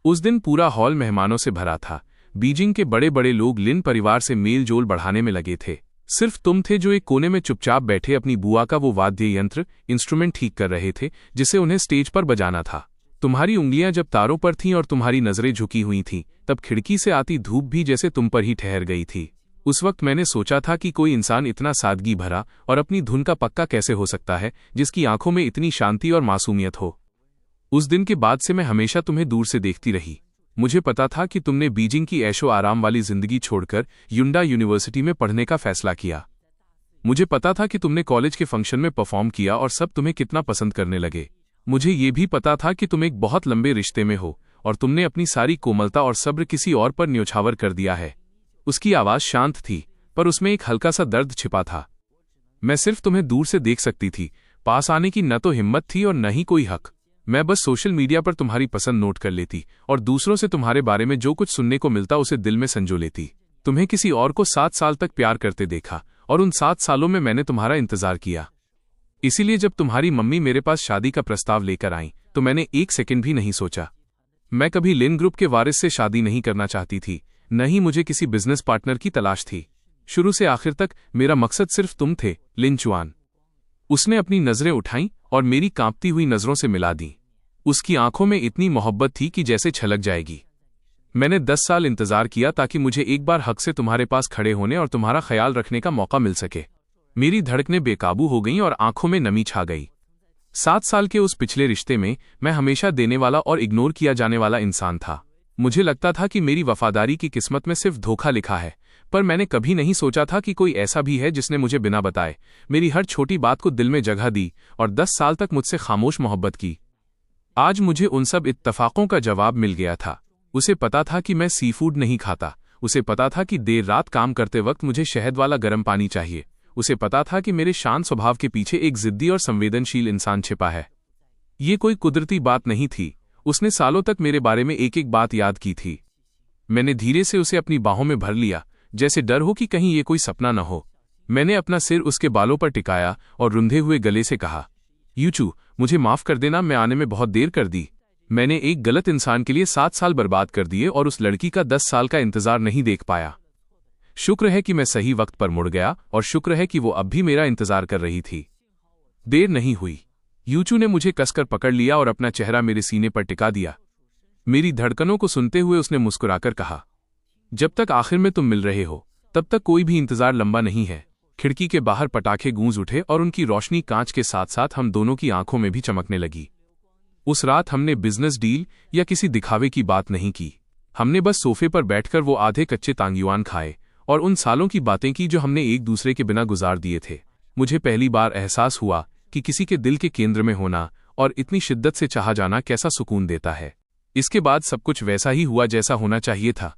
उस दिन पूरा हॉल मेहमानों से भरा था। बीजिंग के बड़े बड़े लोग लिन परिवार से मेल जोल बढ़ाने में लगे थे। सिर्फ तुम थे जो एक कोने में चुपचाप बैठे अपनी बुआ का वो वाद्य यंत्र इंस्ट्रूमेंट ठीक कर रहे थे जिसे उन्हें स्टेज पर बजाना था। तुम्हारी उंगलियां जब तारों पर थीं और तुम्हारी नजरें झुकी हुई थीं, तब खिड़की से आती धूप भी जैसे तुम पर ही ठहर गई थी। उस वक्त मैंने सोचा था कि कोई इंसान इतना सादगी भरा और अपनी धुन का पक्का कैसे हो सकता है जिसकी आंखों में इतनी शांति और मासूमियत हो। उस दिन के बाद से मैं हमेशा तुम्हें दूर से देखती रही। मुझे पता था कि तुमने बीजिंग की ऐशो आराम वाली जिंदगी छोड़कर युंडा यूनिवर्सिटी में पढ़ने का फैसला किया। मुझे पता था कि तुमने कॉलेज के फंक्शन में परफॉर्म किया और सब तुम्हें कितना पसंद करने लगे। मुझे ये भी पता था कि तुम एक बहुत लंबे रिश्ते में हो और तुमने अपनी सारी कोमलता और सब्र किसी और पर न्योछावर कर दिया है। उसकी आवाज शांत थी, पर उसमें एक हल्का सा दर्द छिपा था। मैं सिर्फ तुम्हें दूर से देख सकती थी, पास आने की न तो हिम्मत थी और न ही कोई हक। मैं बस सोशल मीडिया पर तुम्हारी पसंद नोट कर लेती और दूसरों से तुम्हारे बारे में जो कुछ सुनने को मिलता उसे दिल में संजो लेती। तुम्हें किसी और को 7 साल तक प्यार करते देखा और उन 7 सालों में मैंने तुम्हारा इंतजार किया। इसीलिए जब तुम्हारी मम्मी मेरे पास शादी का प्रस्ताव लेकर आई तो मैंने 1 सेकंड भी नहीं सोचा। मैं कभी लिन ग्रुप के वारिस से शादी नहीं करना चाहती थी, न ही मुझे किसी बिजनेस पार्टनर की तलाश थी। शुरू से आखिर तक मेरा मकसद सिर्फ तुम थे, लिन चुआन। उसने अपनी नजरें उठाईं और मेरी कांपती हुई नजरों से मिला दी। उसकी आंखों में इतनी मोहब्बत थी कि जैसे छलक जाएगी। मैंने 10 साल इंतजार किया ताकि मुझे एक बार हक से तुम्हारे पास खड़े होने और तुम्हारा ख्याल रखने का मौका मिल सके। मेरी धड़कनें बेकाबू हो गईं और आंखों में नमी छा गई। 7 साल के उस पिछले रिश्ते में मैं हमेशा देने वाला और इग्नोर किया जाने वाला इंसान था। मुझे लगता था कि मेरी वफादारी की किस्मत में सिर्फ धोखा लिखा है, पर मैंने कभी नहीं सोचा था कि कोई ऐसा भी है जिसने मुझे बिना बताए मेरी हर छोटी बात को दिल में जगह दी और 10 साल तक मुझसे खामोश मोहब्बत की। आज मुझे उन सब इत्तफाकों का जवाब मिल गया था। उसे पता था कि मैं सी फूड नहीं खाता। उसे पता था कि देर रात काम करते वक्त मुझे शहद वाला गर्म पानी चाहिए। उसे पता था कि मेरे शांत स्वभाव के पीछे एक जिद्दी और संवेदनशील इंसान छिपा है। ये कोई कुदरती बात नहीं थी। उसने सालों तक मेरे बारे में एक एक बात याद की थी। मैंने धीरे से उसे अपनी बाहों में भर लिया, जैसे डर हो कि कहीं ये कोई सपना न हो। मैंने अपना सिर उसके बालों पर टिकाया और रुंधे हुए गले से कहा, यूचू, मुझे माफ कर देना, मैं आने में बहुत देर कर दी। मैंने एक गलत इंसान के लिए 7 साल बर्बाद कर दिए और उस लड़की का 10 साल का इंतजार नहीं देख पाया। शुक्र है कि मैं सही वक्त पर मुड़ गया और शुक्र है कि वो अब भी मेरा इंतजार कर रही थी। देर नहीं हुई। यूचू ने मुझे कसकर पकड़ लिया और अपना चेहरा मेरे सीने पर टिका दिया। मेरी धड़कनों को सुनते हुए उसने मुस्कुराकर कहा, जब तक आखिर में तुम मिल रहे हो तब तक कोई भी इंतजार लंबा नहीं है। खिड़की के बाहर पटाखे गूंज उठे और उनकी रोशनी कांच के साथ साथ हम दोनों की आंखों में भी चमकने लगी। उस रात हमने बिजनेस डील या किसी दिखावे की बात नहीं की। हमने बस सोफे पर बैठकर वो आधे कच्चे तांग्युआन खाए और उन सालों की बातें की जो हमने एक दूसरे के बिना गुजार दिए थे। मुझे पहली बार एहसास हुआ कि किसी के दिल के केंद्र में होना और इतनी शिद्दत से चाहा जाना कैसा सुकून देता है। इसके बाद सब कुछ वैसा ही हुआ जैसा होना चाहिए था।